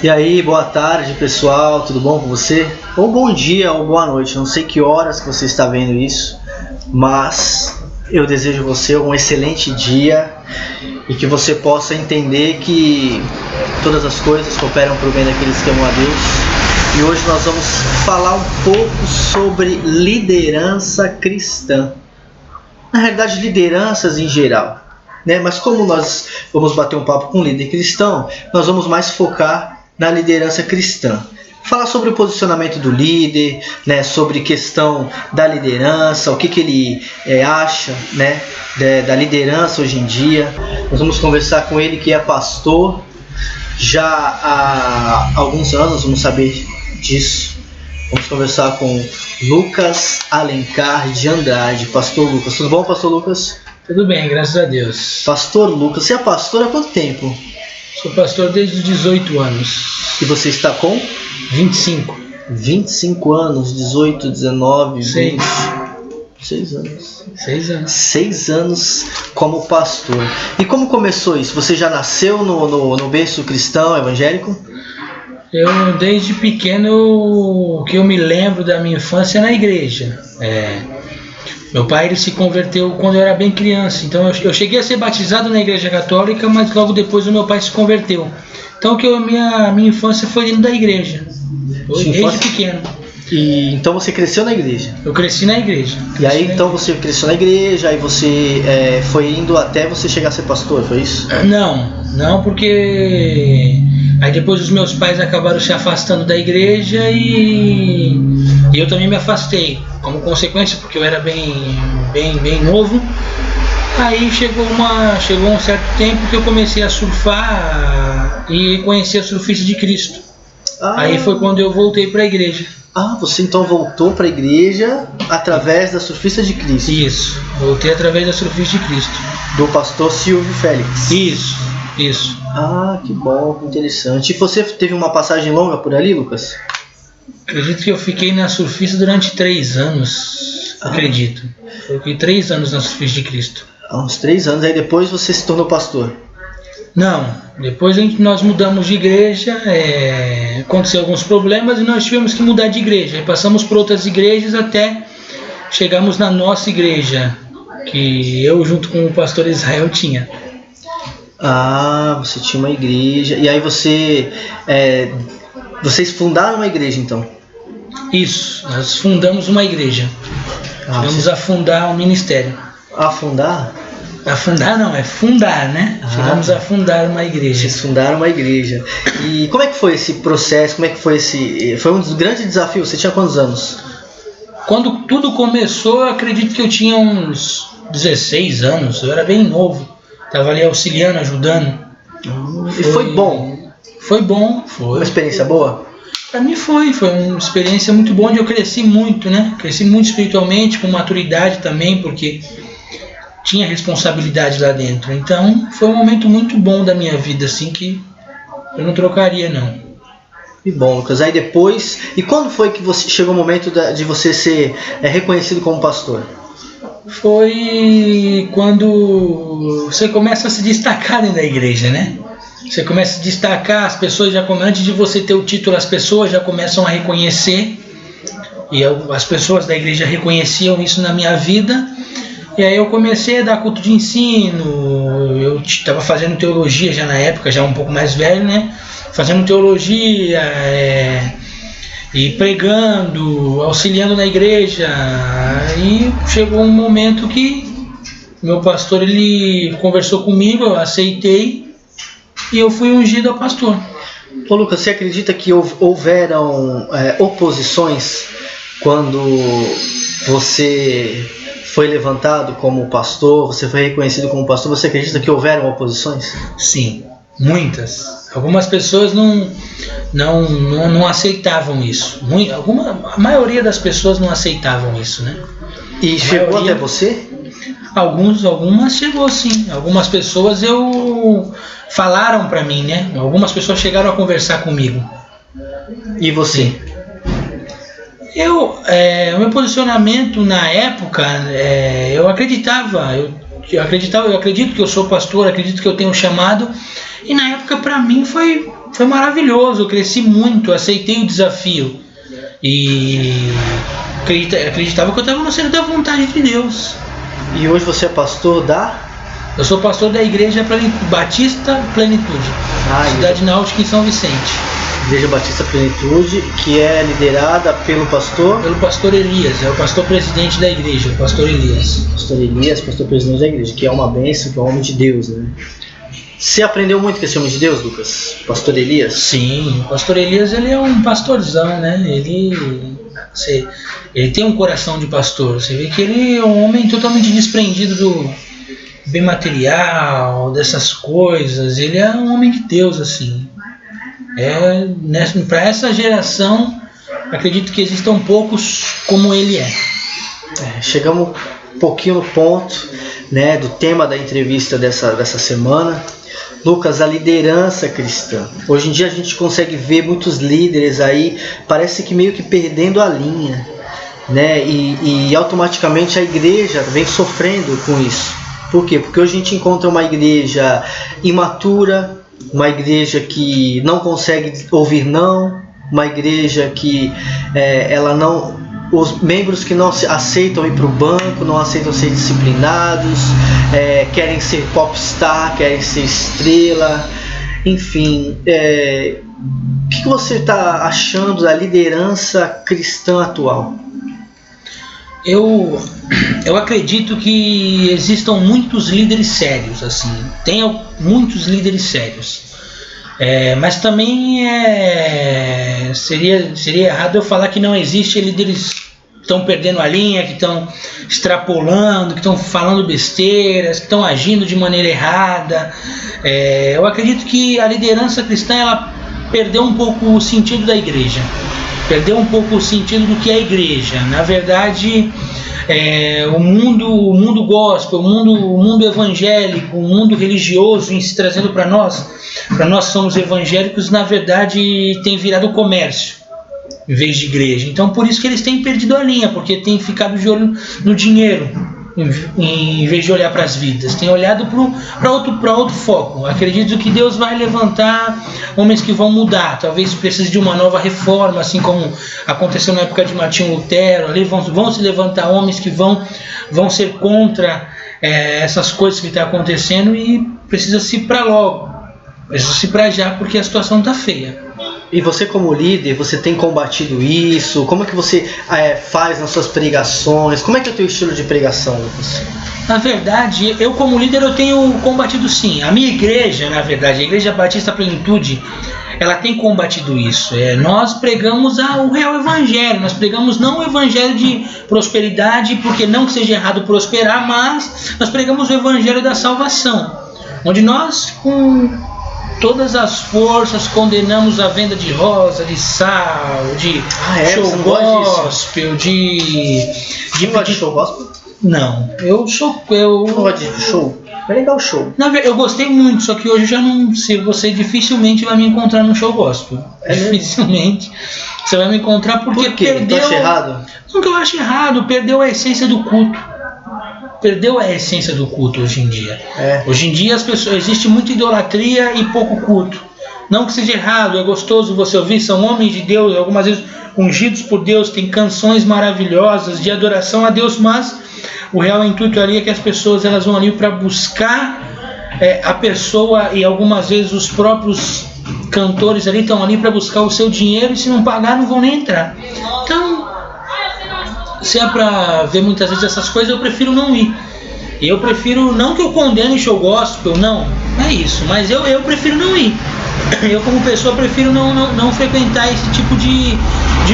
E aí, boa tarde pessoal, tudo bom com você? Ou bom dia ou boa noite, não sei que horas que você está vendo isso, mas eu desejo a você um excelente dia e que você possa entender que todas as coisas cooperam para o bem daqueles que amam a Deus. E hoje nós vamos falar um pouco sobre liderança cristã, na realidade lideranças em geral, né? Mas como nós vamos bater um papo com um líder cristão, nós vamos mais focar na liderança cristã. Falar sobre o posicionamento do líder, né, sobre questão da liderança, o que ele acha, né, da liderança hoje em dia. Nós vamos conversar com ele que é pastor já há alguns anos, vamos saber disso. Vamos conversar com Lucas Alencar de Andrade. Pastor Lucas, tudo bom, Pastor Lucas? Tudo bem, graças a Deus. Pastor Lucas, você é pastor há quanto tempo? Sou pastor desde os 18 anos. E você está com? 25. 25 anos, 18, 19, 20. 6 anos. 6 anos. 6 anos como pastor. E como começou isso? Você já nasceu no berço cristão, evangélico? Eu, desde pequeno, o que eu me lembro da minha infância é na igreja. Meu pai ele se converteu quando eu era bem criança. Então eu cheguei a ser batizado na igreja católica, mas logo depois o meu pai se converteu. Então minha infância foi dentro da igreja, desde pequeno. E então você cresceu na igreja? Eu cresci na igreja. E aí então você cresceu na igreja, aí você foi indo até você chegar a ser pastor, foi isso? Não, porque aí depois os meus pais acabaram se afastando da igreja e eu também me afastei, como consequência, porque eu era bem novo. Aí chegou um certo tempo que eu comecei a surfar e conheci a Surfista de Cristo. Aí foi quando eu voltei para a igreja. Você então voltou para a igreja através da Surfista de Cristo? Isso, voltei através da Surfista de Cristo. Do pastor Silvio Félix? Isso. Que bom, que interessante. E você teve uma passagem longa por ali, Lucas? Acredito que eu fiquei na Surfista durante 3 anos. Acredito. Eu fiquei 3 anos na Surfista de Cristo. Uns 3 anos, aí depois você se tornou pastor? Não, depois nós mudamos de igreja, aconteceu alguns problemas e nós tivemos que mudar de igreja. Aí passamos por outras igrejas até chegarmos na nossa igreja, que eu junto com o pastor Israel tinha. Você tinha uma igreja, e aí vocês fundaram uma igreja então? Isso, nós fundamos uma igreja. Chegamos a fundar um ministério. Afundar? Afundar não, é fundar, né? Chegamos a fundar uma igreja. Vocês fundaram uma igreja. E como é que foi esse processo? Como é que foi Foi um dos grandes desafios. Você tinha quantos anos? Quando tudo começou, eu acredito que eu tinha uns 16 anos. Eu era bem novo. Estava ali auxiliando, ajudando. E foi bom? Foi bom. Foi. Uma experiência boa? Para mim foi uma experiência muito boa, onde eu cresci muito, né? Cresci muito espiritualmente, com maturidade também, porque tinha responsabilidade lá dentro. Então foi um momento muito bom da minha vida, assim, que eu não trocaria não. Que bom, Lucas. Aí depois, e quando foi que chegou o momento de você ser reconhecido como pastor? Foi quando você começa a se destacar dentro da igreja, né? Você começa a se destacar, as pessoas já antes de você ter o título, as pessoas já começam a reconhecer, e as pessoas da igreja reconheciam isso na minha vida. E aí eu comecei a dar culto de ensino. Eu estava fazendo teologia já na época, já um pouco mais velho, né? Fazendo teologia e pregando, auxiliando na igreja. E chegou um momento que meu pastor ele conversou comigo, eu aceitei e eu fui ungido a pastor. Ô Lucas, você acredita que houveram oposições quando você foi levantado como pastor, você foi reconhecido como pastor? Você acredita que houveram oposições? Sim, muitas. Algumas pessoas não aceitavam isso. A maioria das pessoas não aceitavam isso, né? E chegou até você? Algumas chegou sim. Algumas pessoas falaram para mim, né? Algumas pessoas chegaram a conversar comigo. E você? Sim. O meu posicionamento na época, eu acredito que eu sou pastor, acredito que eu tenho um chamado, e na época para mim foi foi maravilhoso, eu cresci muito, aceitei o desafio e acreditava que eu estava no centro da vontade de Deus. E hoje você é pastor da? Eu sou pastor da Igreja Batista Plenitude, cidade náutica em São Vicente. Igreja Batista Plenitude, que é liderada pelo pastor? Pelo pastor Elias, é o pastor presidente da igreja, o pastor Elias. Pastor Elias, pastor presidente da igreja, que é uma bênção, que é um homem de Deus, né? Você aprendeu muito com esse homem de Deus, Lucas? Pastor Elias? Sim, o pastor Elias, ele é um pastorzão, né? Ele tem um coração de pastor. Você vê que ele é um homem totalmente desprendido do bem material, dessas coisas. Ele é um homem de Deus, assim. Para essa geração, acredito que existam poucos como ele é. Chegamos um pouquinho no ponto, né, do tema da entrevista dessa semana. Lucas, a liderança cristã. Hoje em dia a gente consegue ver muitos líderes aí, parece que meio que perdendo a linha, né? E automaticamente a igreja vem sofrendo com isso. Por quê? Porque hoje a gente encontra uma igreja imatura, uma igreja que não consegue ouvir não, uma igreja que ela não... Os membros que não aceitam ir para o banco, não aceitam ser disciplinados, querem ser popstar, querem ser estrela, enfim. O que você está achando da liderança cristã atual? Eu acredito que existam muitos líderes sérios, assim. Tem muitos líderes sérios. Mas também seria errado eu falar que não existe líderes que estão perdendo a linha, que estão extrapolando, que estão falando besteiras, que estão agindo de maneira errada. Eu acredito que a liderança cristã ela perdeu um pouco o sentido da igreja, perdeu um pouco o sentido do que é a igreja. Na verdade, o mundo gospel, o mundo evangélico, o mundo religioso em se trazendo para nós que somos evangélicos, na verdade tem virado comércio em vez de igreja. Então por isso que eles têm perdido a linha, porque têm ficado de olho no dinheiro em vez de olhar para as vidas, tem olhado para outro foco. Acredito que Deus vai levantar homens que vão mudar, talvez precise de uma nova reforma, assim como aconteceu na época de Martinho Lutero. Ali vão se levantar homens que vão ser contra essas coisas que estão acontecendo, e precisa se ir para logo, precisa se ir para já, porque a situação está feia. E você como líder, você tem combatido isso? Como é que você faz nas suas pregações? Como é que é o teu estilo de pregação, Lucas? Na verdade, eu como líder eu tenho combatido sim. A minha igreja, na verdade, a Igreja Batista Plenitude, ela tem combatido isso. Nós pregamos o real evangelho, nós pregamos não o evangelho de prosperidade, porque não que seja errado prosperar, mas nós pregamos o evangelho da salvação, onde nós, com todas as forças, condenamos a venda de rosa, de sal, de show gospel, de show gospel? Não, eu não gosto de show. É legal o show. Eu gostei muito, só que hoje eu já não sei. Você dificilmente vai me encontrar no show gospel. Dificilmente você vai me encontrar, porque Por quê? perdeu. Tu acha errado? Não que eu acho errado, perdeu a essência do culto. Perdeu a essência do culto hoje em dia. Hoje em dia existe muita idolatria e pouco culto. Não que seja errado, é gostoso você ouvir, são homens de Deus, algumas vezes ungidos por Deus, tem canções maravilhosas de adoração a Deus, mas o real intuito ali é que as pessoas elas vão ali para buscar a pessoa, e algumas vezes os próprios cantores ali estão ali para buscar o seu dinheiro, e se não pagar não vão nem entrar. Então, se é para ver muitas vezes essas coisas, eu prefiro não ir. Eu prefiro, não que eu condene show gospel, não é isso, mas eu prefiro não ir. Eu como pessoa prefiro não frequentar esse tipo de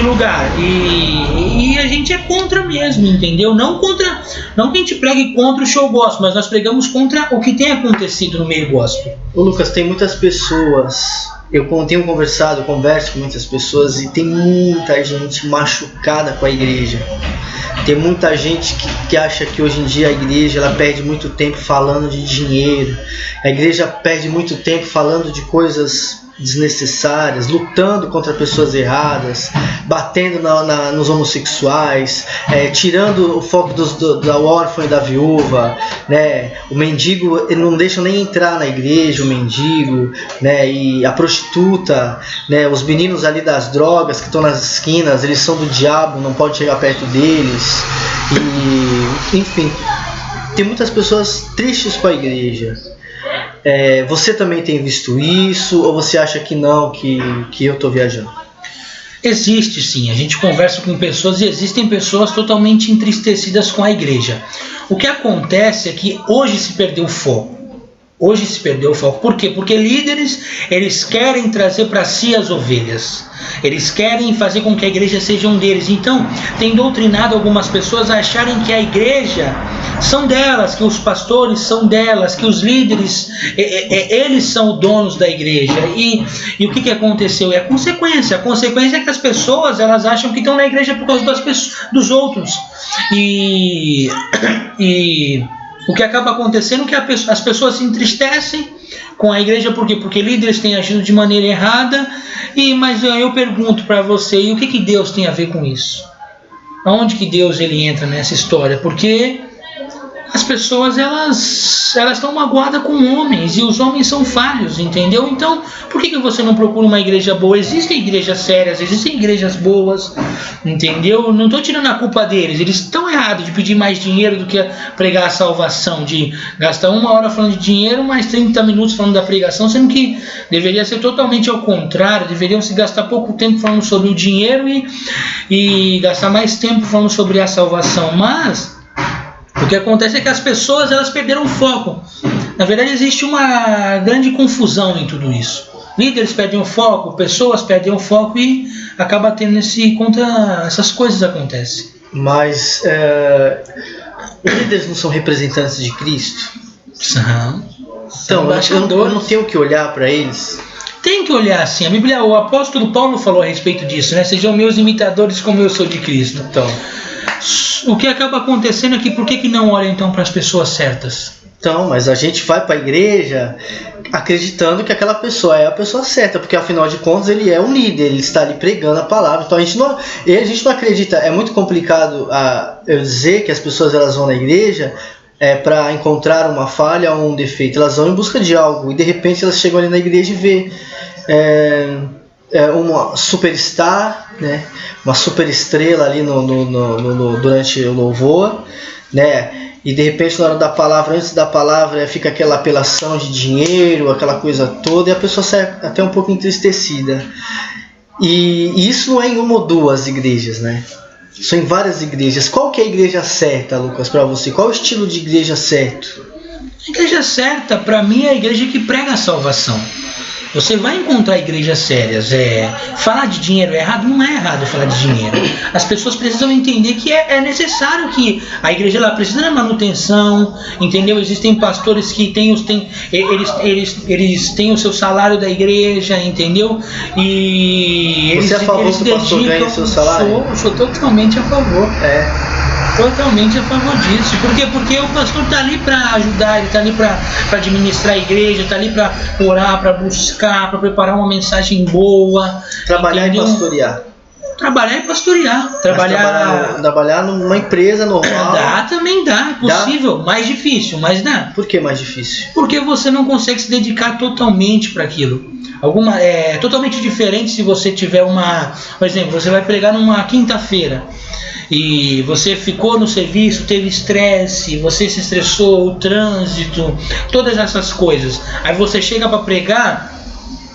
lugar, e a gente é contra mesmo, entendeu? Não que a gente pregue contra o show gospel, mas nós pregamos contra o que tem acontecido no meio gospel. Ô Lucas, tem muitas pessoas, eu converso com muitas pessoas, e tem muita gente machucada com a igreja. Tem muita gente que acha que hoje em dia a igreja ela perde muito tempo falando de dinheiro. A igreja perde muito tempo falando de coisas desnecessárias, lutando contra pessoas erradas, batendo nos homossexuais, tirando o foco da órfã e da viúva, né? O mendigo, ele não deixa nem entrar na igreja, o mendigo, né? E a prostituta, né? Os meninos ali das drogas que estão nas esquinas, eles são do diabo, não pode chegar perto deles. E, enfim, tem muitas pessoas tristes com a igreja. Você também tem visto isso, ou você acha que não, que eu estou viajando? Existe sim, a gente conversa com pessoas e existem pessoas totalmente entristecidas com a igreja. O que acontece é que hoje se perdeu o foco. Por quê? Porque líderes, eles querem trazer para si as ovelhas. Eles querem fazer com que a igreja seja um deles. Então, tem doutrinado algumas pessoas a acharem que a igreja são delas, que os pastores são delas, que os líderes, eles são os donos da igreja. E o que aconteceu? É a consequência. A consequência é que as pessoas, elas acham que estão na igreja por causa dos outros. E o que acaba acontecendo é que as pessoas se entristecem com a igreja. Por quê? Porque líderes têm agido de maneira errada. Mas eu pergunto para você, e o que Deus tem a ver com isso? Aonde que Deus ele entra nessa história? Porque as pessoas elas estão magoadas com homens, e os homens são falhos, entendeu? Então, por que você não procura uma igreja boa? Existem igrejas sérias, existem igrejas boas, entendeu? Não estou tirando a culpa deles, eles estão errados de pedir mais dinheiro do que pregar a salvação, de gastar 1 hora falando de dinheiro, mais 30 minutos falando da pregação, sendo que deveria ser totalmente ao contrário, deveriam se gastar pouco tempo falando sobre o dinheiro e gastar mais tempo falando sobre a salvação. Mas o que acontece é que as pessoas elas perderam o foco. Na verdade, existe uma grande confusão em tudo isso. Líderes perdem o foco, pessoas perdem o foco e acaba tendo essas coisas acontecem. Mas os líderes não são representantes de Cristo? São. Então, eu não tenho que olhar para eles? Tem que olhar sim. A Bíblia, o apóstolo Paulo falou a respeito disso, né? Sejam meus imitadores como eu sou de Cristo. Então, o que acaba acontecendo é que por que não olha então para as pessoas certas? Então, mas a gente vai para a igreja acreditando que aquela pessoa é a pessoa certa, porque afinal de contas ele é um líder, ele está ali pregando a palavra. Então a gente não acredita. É muito complicado eu dizer que as pessoas elas vão na igreja para encontrar uma falha ou um defeito. Elas vão em busca de algo e de repente elas chegam ali na igreja e vê uma superstar, né? Uma superestrela ali durante o louvor, né? E de repente na hora da palavra, antes da palavra, fica aquela apelação de dinheiro, aquela coisa toda, e a pessoa sai até um pouco entristecida. E isso não é em uma ou duas igrejas, né? São em várias igrejas. Qual que é a igreja certa, Lucas, para você? Qual é o estilo de igreja certo? A igreja certa, para mim, é a igreja que prega a salvação. Você vai encontrar igrejas sérias. Falar de dinheiro é errado? Não é errado falar de dinheiro. As pessoas precisam entender que é necessário, que a igreja ela precisa de manutenção, entendeu? Existem pastores que eles têm o seu salário da igreja, entendeu? E você é a favor que o pastor ganhe o seu salário? Sou totalmente a favor. Totalmente a favor disso. Por quê? Porque o pastor está ali para ajudar, ele está ali para administrar a igreja, está ali para orar, para buscar, para preparar uma mensagem boa. Trabalhar e pastorear. Trabalhar e pastorear. Trabalhar numa empresa normal. Também dá. É possível. Dá? Mais difícil, mas dá. Por que mais difícil? Porque você não consegue se dedicar totalmente para aquilo. É totalmente diferente se você tiver por exemplo, você vai pregar numa quinta-feira e você ficou no serviço, teve estresse, você se estressou, o trânsito, todas essas coisas. Aí você chega para pregar,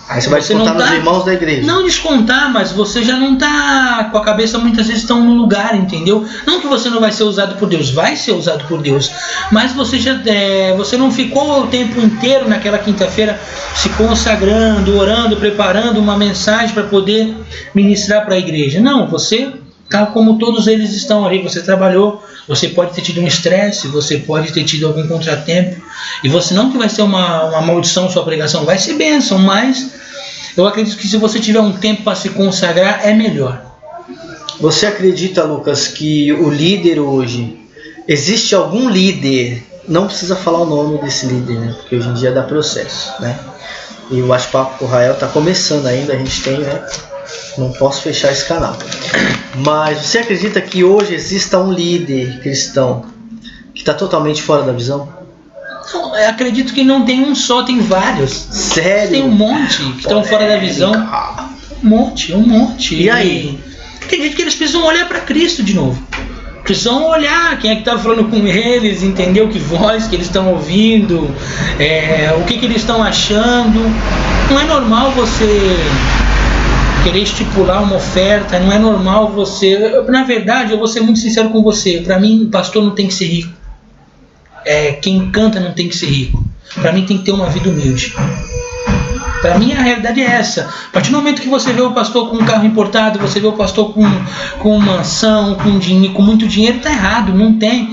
aí você vai descontar nos irmãos da igreja. Não descontar, mas você já não está com a cabeça muitas vezes tão no lugar, entendeu? Não que você não vai ser usado por Deus, vai ser usado por Deus, mas você não ficou o tempo inteiro naquela quinta-feira se consagrando, orando, preparando uma mensagem para poder ministrar para a igreja. Não, você tá como todos eles estão ali, você trabalhou, você pode ter tido um estresse, você pode ter tido algum contratempo, e você não que vai ser uma maldição sua pregação, vai ser bênção, mas eu acredito que se você tiver um tempo para se consagrar, é melhor. Você acredita, Lucas, que o líder hoje, existe algum líder, não precisa falar o nome desse líder, né? Porque hoje em dia dá processo, né? E o bate-papo com o Rael tá começando ainda, a gente tem, né? Não posso fechar esse canal. Mas você acredita que hoje exista um líder cristão que está totalmente fora da visão? Não, eu acredito que não tem um só, tem vários. Sério? Tem um monte que estão fora da visão. Um monte. E aí? Acredito que eles precisam olhar para Cristo de novo. Precisam olhar quem é que está falando com eles, entender que voz que eles estão ouvindo, o que eles estão achando. Não é normal você querer estipular uma oferta, não é normal você... Na verdade, eu vou ser muito sincero com você, para mim o pastor não tem que ser rico. Quem canta não tem que ser rico. Para mim tem que ter uma vida humilde. Para mim a realidade é essa. A partir do momento que você vê o pastor com um carro importado, você vê o pastor com mansão, com muito dinheiro, tá errado, não tem.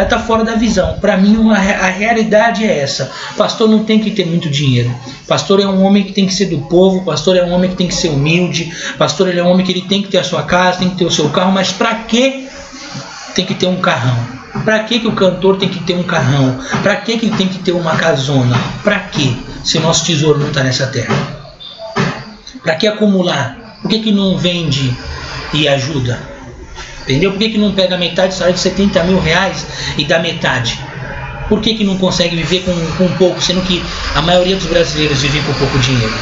Tá fora da visão. Para mim a realidade é essa. Pastor não tem que ter muito dinheiro. Pastor é um homem que tem que ser do povo. Pastor é um homem que tem que ser humilde. Pastor ele é um homem que ele tem que ter a sua casa, tem que ter o seu carro. Mas para que tem que ter um carrão? Para que o cantor tem que ter um carrão? Para que ele tem que ter uma casona? Para que? Se nosso tesouro não está nessa terra. Para que acumular? Por que não vende e ajuda? Entendeu? Por que não pega metade do salário de 70 mil reais e dá metade? Por que não consegue viver com pouco, sendo que a maioria dos brasileiros vivem com pouco dinheiro?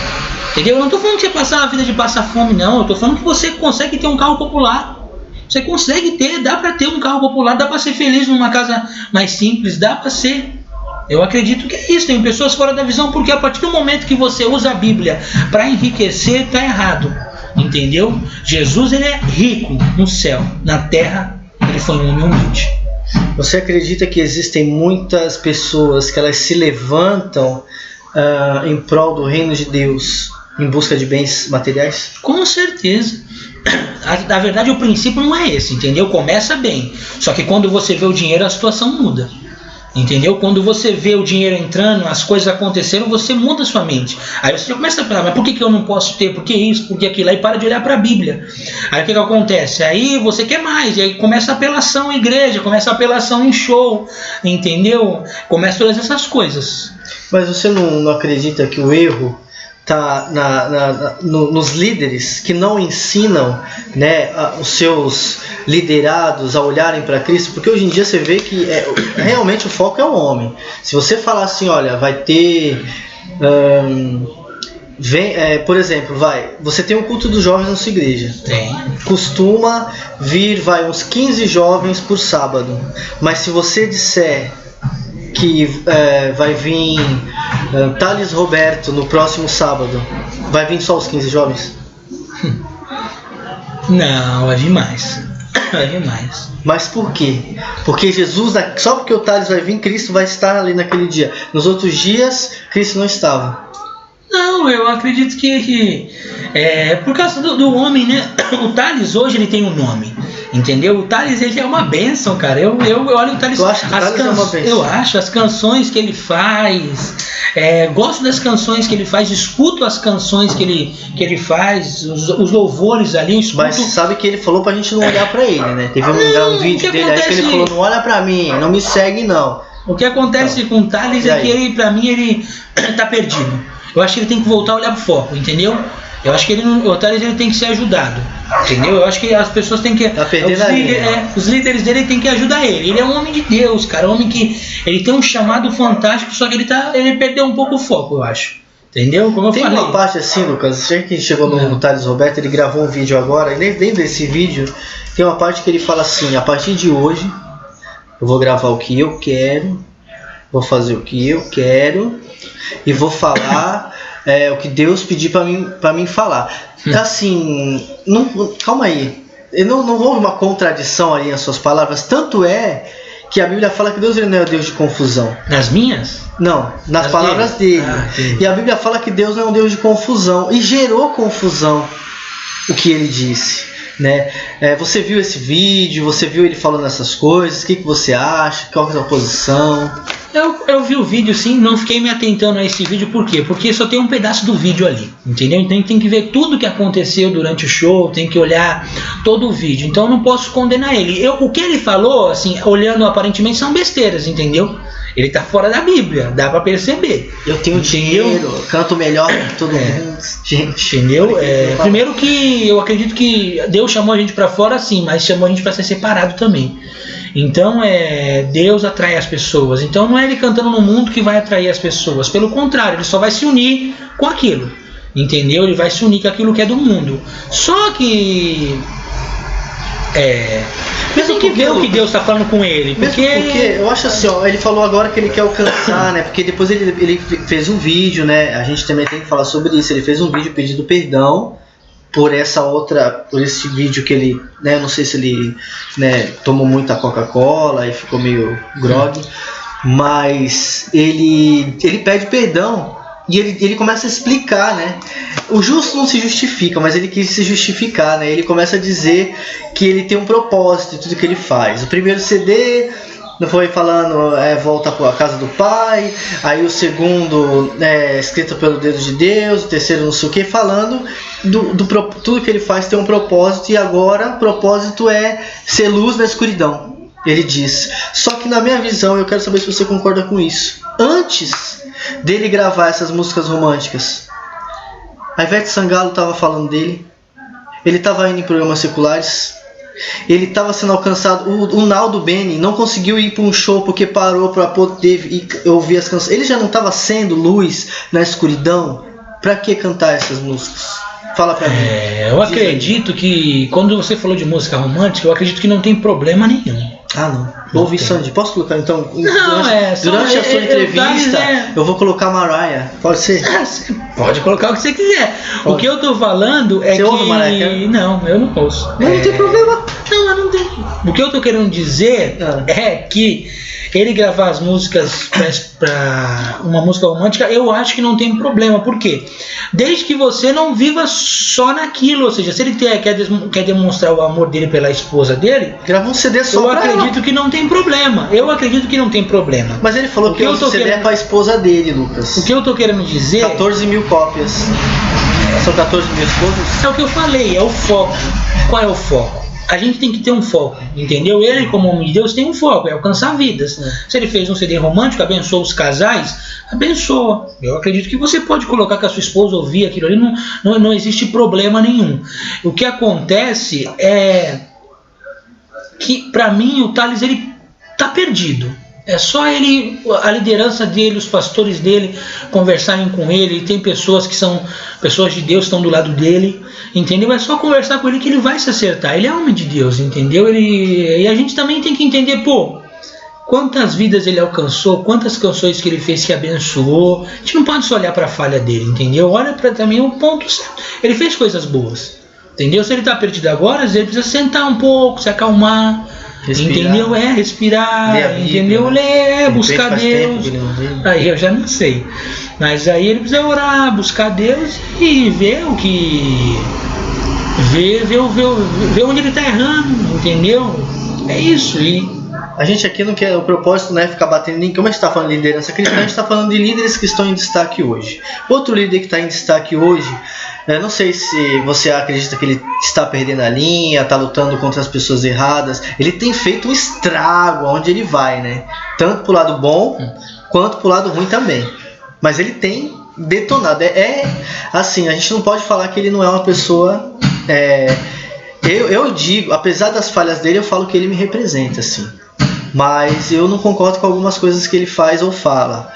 Entendeu? Eu não estou falando que você passar a vida de passar fome, não. Eu estou falando que você consegue ter um carro popular. Você consegue ter, dá para ter um carro popular, dá para ser feliz numa casa mais simples, dá para ser. Eu acredito que é isso, tem pessoas fora da visão, porque a partir do momento que você usa a Bíblia para enriquecer, tá errado, entendeu? Jesus ele é rico no céu, na terra ele foi um homem humilde. Você acredita que existem muitas pessoas que elas se levantam em prol do reino de Deus em busca de bens materiais? Com certeza. Na verdade o princípio não é esse, entendeu? Começa bem, só que quando você vê o dinheiro a situação muda, entendeu? Quando você vê o dinheiro entrando, as coisas aconteceram, você muda a sua mente. Aí você já começa a falar, mas por que eu não posso ter? Por que isso? Por que aquilo? Aí para de olhar para a Bíblia. Aí o que acontece? Aí você quer mais, e aí começa a apelação em igreja, começa a apelação em show, entendeu? Começa todas essas coisas. Mas você não acredita que o erro está nos líderes que não ensinam, né, os seus liderados a olharem para Cristo? Porque hoje em dia você vê que realmente o foco é o homem. Se você falar assim, olha, vai ter... por exemplo, você tem um culto dos jovens na sua igreja. Tem. Costuma vir uns 15 jovens por sábado. Mas se você disser que vai vir Thales Roberto no próximo sábado, vai vir só os 15 jovens? Não, é demais. É demais. Mas por quê? Porque Jesus, só porque o Thales vai vir, Cristo vai estar ali naquele dia. Nos outros dias, Cristo não estava. Não, eu acredito que por causa do homem, né? O Thales hoje ele tem um nome, entendeu? O Thales ele é uma bênção, cara. Eu olho o Thales. Eu acho que o Thales é uma bênção. Eu acho as canções que ele faz. Gosto das canções que ele faz, escuto as canções que ele faz, os louvores ali. Mas sabe que ele falou pra gente não olhar pra ele, né? Teve um vídeo dele aí que ele falou: não olha pra mim, não me segue não. O que acontece com o Thales é que ele, pra mim, ele tá perdido. Eu acho que ele tem que voltar a olhar pro foco, entendeu? Eu acho que o Thales ele tem que ser ajudado, entendeu? Eu acho que as pessoas têm que... os líderes dele têm que ajudar ele. Ele é um homem de Deus, cara. Um homem que... Ele tem um chamado fantástico, só que ele perdeu um pouco o foco, eu acho. Entendeu? Como eu falei. Tem uma parte assim, Lucas, você que chegou no Thales Roberto, ele gravou um vídeo agora, e dentro desse vídeo tem uma parte que ele fala assim: a partir de hoje, eu vou gravar o que eu quero, vou fazer o que eu quero, e vou falar o que Deus pedir para mim falar. Assim, calma aí. Não houve uma contradição ali nas suas palavras. Tanto é que a Bíblia fala que Deus ele não é Deus de confusão. Nas minhas? Não, nas palavras dele. E a Bíblia fala que Deus não é um Deus de confusão. E gerou confusão o que ele disse, né? Você viu esse vídeo, você viu ele falando essas coisas, o que você acha, qual é a sua posição? Eu vi o vídeo sim, não fiquei me atentando a esse vídeo, por quê? Porque só tem um pedaço do vídeo ali, entendeu? Então tem que ver tudo que aconteceu durante o show, tem que olhar todo o vídeo, então eu não posso condenar ele. O que ele falou, assim, olhando aparentemente, são besteiras, entendeu? Ele tá fora da Bíblia, dá pra perceber. Eu tenho dinheiro, canto melhor que todo mundo. Gente, entendeu? Primeiro que eu acredito que Deus chamou a gente pra fora sim, mas chamou a gente pra ser separado também. Então Deus atrai as pessoas. Então não é ele cantando no mundo que vai atrair as pessoas. Pelo contrário, ele só vai se unir com aquilo. Entendeu? Ele vai se unir com aquilo que é do mundo. Só que mas tem que ver o que Deus está falando com ele. Porque eu acho assim, ó, ele falou agora que ele quer alcançar, né? Porque depois ele fez um vídeo, né? A gente também tem que falar sobre isso. Ele fez um vídeo pedindo perdão por esse vídeo que ele, né? Não sei se ele, né, tomou muita Coca-Cola e ficou meio grog, mas ele pede perdão. E ele começa a explicar, né? O justo não se justifica, mas ele quis se justificar, né? Ele começa a dizer que ele tem um propósito em tudo que ele faz. O primeiro CD foi falando volta para a casa do Pai. Aí o segundo escrito pelo dedo de Deus. O terceiro não sei o que, falando tudo que ele faz tem um propósito. E agora o propósito é ser luz na escuridão, ele diz. Só que na minha visão, eu quero saber se você concorda com isso. Antes dele gravar essas músicas românticas, a Ivete Sangalo estava falando dele, ele estava indo em programas seculares, ele estava sendo alcançado. O Naldo Beni não conseguiu ir para um show porque parou para poder ouvir as canções. Ele já não estava sendo luz na escuridão? Para que cantar essas músicas? Fala para mim. Eu acredito que quando você falou de música romântica, eu acredito que não tem problema nenhum. Ah, não. Ouvi Sandy. Posso colocar então? Durante a sua entrevista, eu vou colocar Mariah. Pode ser? Você pode colocar o que você quiser. Pode. O que eu tô falando é você ouve Mariah? Não, eu não posso. Mas não tem problema. Não, eu não tenho. O que eu tô querendo dizer é que ele gravar as músicas para uma música romântica, eu acho que não tem problema. Por quê? Desde que você não viva só naquilo. Ou seja, se ele quer demonstrar o amor dele pela esposa dele, grava um CD só. Eu acredito que não tem problema. Eu acredito que não tem problema. Mas ele falou que o CD é para a esposa dele, Lucas. O que eu tô querendo dizer... 14 mil cópias. São 14 mil esposas? É o que eu falei, é o foco. Qual é o foco? A gente tem que ter um foco, entendeu? Ele, como homem de Deus, tem um foco, é alcançar vidas. Se ele fez um CD romântico, abençoa os casais, abençoa. Eu acredito que você pode colocar com a sua esposa, ouvir aquilo ali, não existe problema nenhum. O que acontece é que, pra mim, o Thales, ele tá perdido. É só ele, a liderança dele, os pastores dele conversarem com ele. Tem pessoas que são pessoas de Deus, estão do lado dele, entendeu? É só conversar com ele que ele vai se acertar. Ele é homem de Deus, entendeu? E a gente também tem que entender, quantas vidas ele alcançou, quantas canções que ele fez que abençoou. A gente não pode só olhar para a falha dele, entendeu? Olha para também o ponto certo. Ele fez coisas boas, entendeu? Se ele está perdido agora, ele precisa sentar um pouco, se acalmar. Respirar. Entendeu? Respirar, entendeu? Ler, buscar Deus. Aí eu já não sei. Mas aí ele precisa orar, buscar Deus e ver o que. Ver onde ele está errando, entendeu? É isso. E a gente aqui não quer, o propósito não é ficar batendo em. Como a gente está falando de liderança cristã, a gente está falando de líderes que estão em destaque hoje. Outro líder que está em destaque hoje, não sei se você acredita que ele está perdendo a linha, está lutando contra as pessoas erradas. Ele tem feito um estrago onde ele vai, né? Tanto pro lado bom quanto pro lado ruim também. Mas ele tem detonado. Assim, a gente não pode falar que ele não é uma pessoa. Eu digo, apesar das falhas dele, eu falo que ele me representa, assim. Mas eu não concordo com algumas coisas que ele faz ou fala.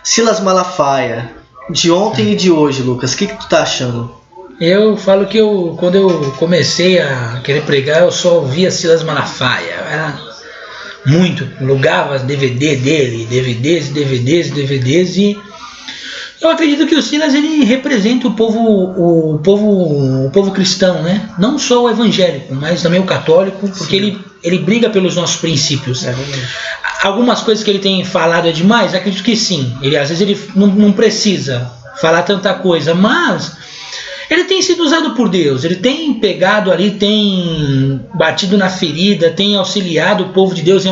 Silas Malafaia, de ontem e de hoje, Lucas, o que tu tá achando? Eu falo que quando eu comecei a querer pregar, eu só ouvia Silas Malafaia. Era muito, alugava DVD dele, DVDs, e eu acredito que o Silas, ele representa o povo cristão, né? Não só o evangélico, mas também o católico, porque ele briga pelos nossos princípios. Algumas coisas que ele tem falado é demais? Acredito que sim. Às vezes ele não precisa falar tanta coisa, mas ele tem sido usado por Deus. Ele tem pegado ali, tem batido na ferida, tem auxiliado o povo de Deus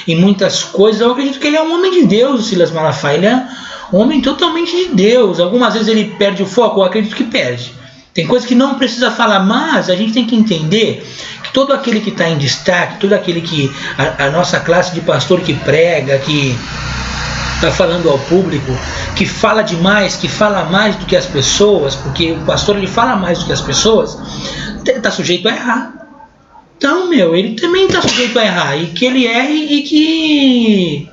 em muitas coisas. Eu acredito que ele é um homem de Deus, o Silas Malafaia. Ele é um homem totalmente de Deus. Algumas vezes ele perde o foco, eu acredito que perde. Tem coisas que não precisa falar, mas a gente tem que entender que todo aquele que está em destaque, todo aquele que a nossa classe de pastor que prega, que está falando ao público, que fala demais, que fala mais do que as pessoas, porque o pastor ele fala mais do que as pessoas, está sujeito a errar. Então, ele também está sujeito a errar, e que ele erre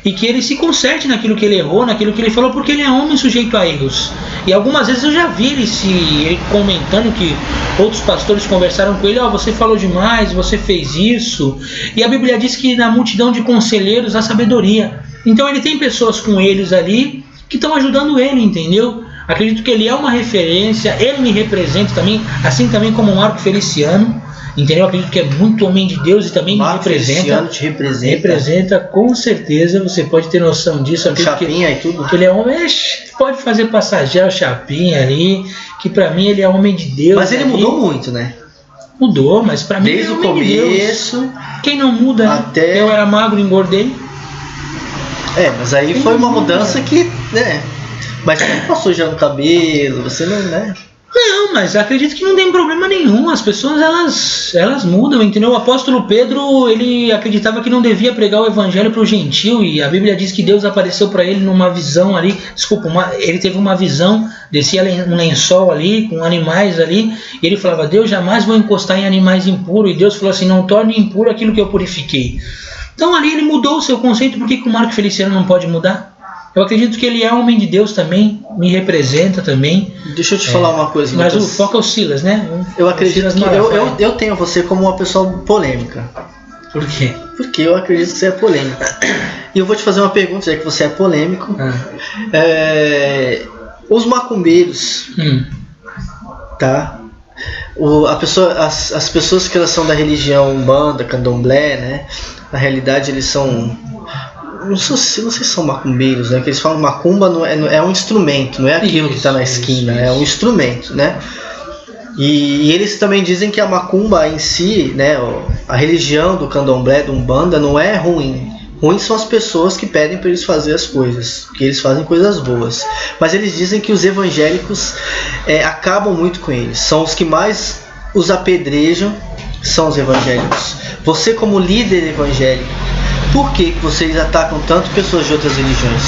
e que ele se conserte naquilo que ele errou, naquilo que ele falou, porque ele é homem sujeito a erros. E algumas vezes eu já vi ele comentando que outros pastores conversaram com ele: você falou demais, você fez isso. E a Bíblia diz que na multidão de conselheiros há sabedoria. Então ele tem pessoas com eles ali que estão ajudando ele, entendeu? Acredito que ele é uma referência, ele me representa também, assim também como o Marco Feliciano. Entendeu? Acredito que é muito homem de Deus e também me representa. Te representa. Representa, com certeza, você pode ter noção disso. Chapinha e tudo. Que ele é homem, pode fazer passageiro, chapinha ali, que pra mim ele é homem de Deus. Mas ele mudou muito, né? Mudou, mas pra mim ele é homem de Deus. Desde o começo. Quem não muda, até... Eu era magro, engordei. Mas aí foi uma mudança que, né? Mas você não passou já no cabelo, você não, né? Não, mas acredito que não tem problema nenhum. As pessoas elas mudam, entendeu? O apóstolo Pedro, ele acreditava que não devia pregar o evangelho para o gentil, e a Bíblia diz que Deus apareceu para ele numa visão ali. Ele teve uma visão, descia um lençol ali com animais ali, e ele falava: Deus, jamais vou encostar em animais impuros. E Deus falou assim: não torne impuro aquilo que eu purifiquei. Então ali ele mudou o seu conceito. Por que o Marco Feliciano não pode mudar? Eu acredito que ele é homem de Deus também, me representa também. Deixa eu te falar uma coisa. Mas o foco é o Silas, né? Eu acredito que eu tenho você como uma pessoa polêmica. Por quê? Porque eu acredito que você é polêmico. E eu vou te fazer uma pergunta, já que você é polêmico. Os macumbeiros, tá? As pessoas que elas são da religião Umbanda, Candomblé, né? Na realidade eles são... Não sei se são macumbeiros, né? Que eles falam macumba é um instrumento, não é aquilo que está na esquina, é um instrumento, né? E eles também dizem que a macumba em si, né? A religião do candomblé, do umbanda, não é ruim. Ruim são as pessoas que pedem para eles fazer as coisas, que eles fazem coisas boas. Mas eles dizem que os evangélicos acabam muito com eles. São os que mais os apedrejam, são os evangélicos. Você como líder evangélico, por que vocês atacam tanto pessoas de outras religiões?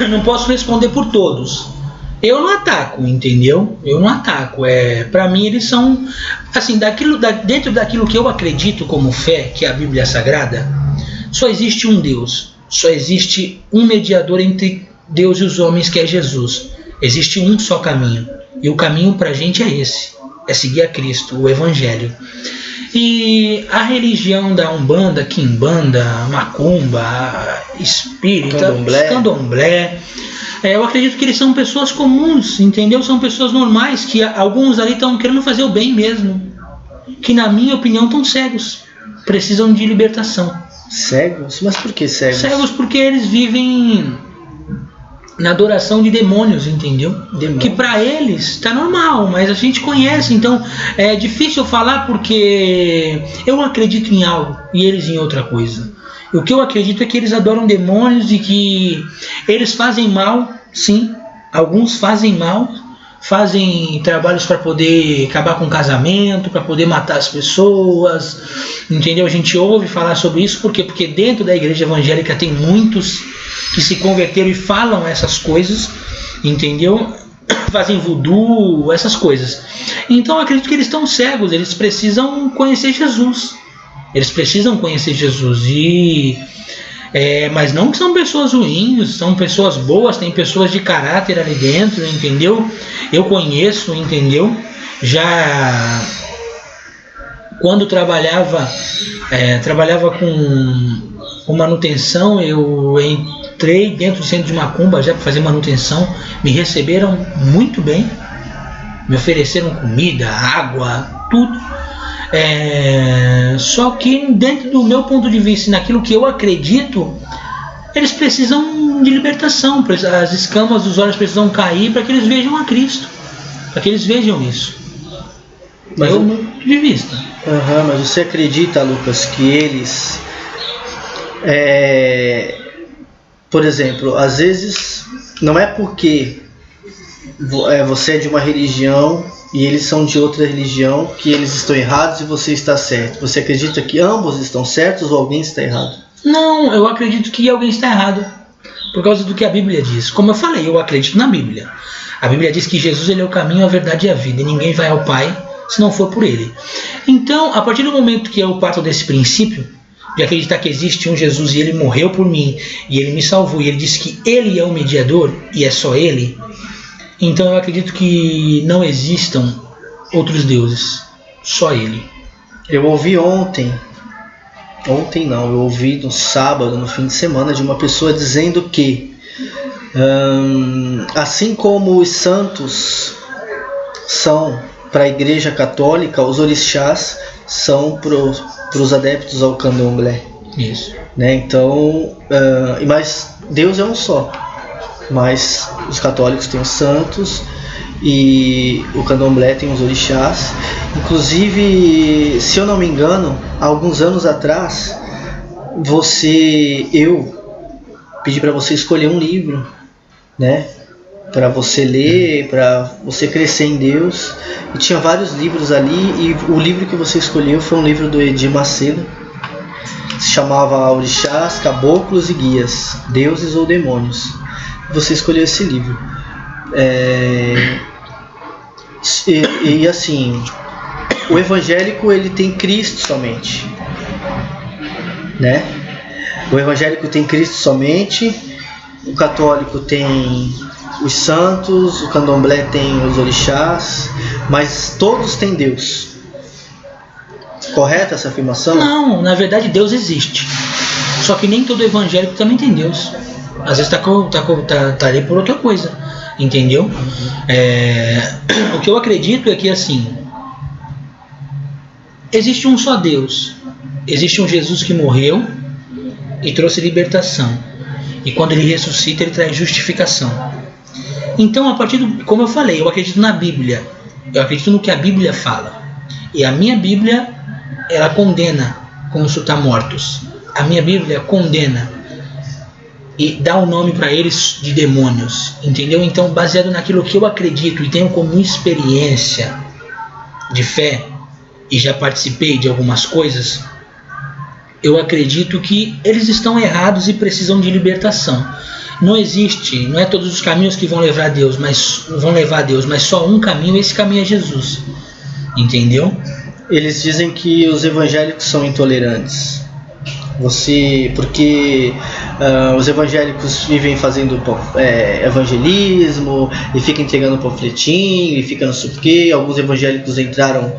Não posso responder por todos. Eu não ataco, entendeu? Eu não ataco. Para mim eles são, assim, dentro daquilo que eu acredito como fé, que é a Bíblia Sagrada, só existe um Deus. Só existe um mediador entre Deus e os homens, que é Jesus. Existe um só caminho. E o caminho pra gente é esse. É seguir a Cristo, o Evangelho. E a religião da Umbanda, Quimbanda, Macumba, Espírita, Candomblé, eu acredito que eles são pessoas comuns, entendeu? São pessoas normais, que alguns ali estão querendo fazer o bem mesmo, que na minha opinião estão cegos, precisam de libertação. Cegos? Mas por que cegos? Cegos porque eles vivem na adoração de demônios, entendeu? Que para eles está normal, mas a gente conhece, então é difícil falar porque eu acredito em algo e eles em outra coisa. O que eu acredito é que eles adoram demônios e que eles fazem mal, sim, alguns fazem mal, fazem trabalhos para poder acabar com o casamento, para poder matar as pessoas, entendeu? A gente ouve falar sobre isso porque dentro da igreja evangélica tem muitos que se converteram e falam essas coisas, entendeu? Fazem voodoo, essas coisas. Então eu acredito que eles estão cegos, eles precisam conhecer Jesus. Eles precisam conhecer Jesus. Mas não que são pessoas ruins, são pessoas boas, tem pessoas de caráter ali dentro, entendeu? Eu conheço, entendeu? Já quando trabalhava com manutenção, eu entrei dentro do centro de Macumba já para fazer manutenção, me receberam muito bem, me ofereceram comida, água, tudo. Só que dentro do meu ponto de vista, naquilo que eu acredito, eles precisam de libertação, as escamas dos olhos precisam cair para que eles vejam a Cristo, para que eles vejam isso. Mas meu ponto de vista. Mas você acredita, Lucas, que eles, por exemplo, às vezes não é porque você é de uma religião e eles são de outra religião que eles estão errados e você está certo. Você acredita que ambos estão certos ou alguém está errado? Não, eu acredito que alguém está errado. Por causa do que a Bíblia diz. Como eu falei, eu acredito na Bíblia. A Bíblia diz que Jesus ele é o caminho, a verdade e a vida. E ninguém vai ao Pai se não for por Ele. Então, a partir do momento que eu parto desse princípio, de acreditar que existe um Jesus e Ele morreu por mim, e Ele me salvou, e Ele disse que Ele é o mediador, e é só Ele, então eu acredito que não existam outros deuses. Só Ele. Eu ouvi ontem não, eu ouvi no sábado, no fim de semana, de uma pessoa dizendo que assim como os santos são para a Igreja Católica, os orixás são para os adeptos ao candomblé. Isso. Né? Então, mas Deus é um só. Mas os católicos têm os santos e o candomblé tem os orixás. Inclusive, se eu não me engano, há alguns anos atrás, eu pedi para você escolher um livro, né, para você ler, para você crescer em Deus, e tinha vários livros ali, e o livro que você escolheu foi um livro do Edir Macedo, se chamava Orixás, Caboclos e Guias, Deuses ou Demônios. Você escolheu esse livro. E assim, o evangélico ele tem Cristo somente, né? O evangélico tem Cristo somente, o católico tem os santos, o candomblé tem os orixás, mas todos têm Deus. Correta essa afirmação? Não, na verdade Deus existe. Só que nem todo evangélico também tem Deus. Às vezes tá ali por outra coisa, entendeu? O que eu acredito é que assim, existe um só Deus. Existe um Jesus que morreu e trouxe libertação. E quando ele ressuscita, ele traz justificação. Então, a partir do, como eu falei, eu acredito na Bíblia. Eu acredito no que a Bíblia fala. E a minha Bíblia, ela condena consultar mortos. A minha Bíblia condena e dá o nome para eles de demônios. Entendeu? Então, baseado naquilo que eu acredito e tenho como experiência de fé, e já participei de algumas coisas, eu acredito que eles estão errados e precisam de libertação. Não é todos os caminhos que vão levar a Deus, mas só um caminho, e esse caminho é Jesus. Entendeu? Eles dizem que os evangélicos são intolerantes. Porque os evangélicos vivem fazendo evangelismo e ficam entregando panfletinho e ficam não sei o quê. Alguns evangélicos entraram,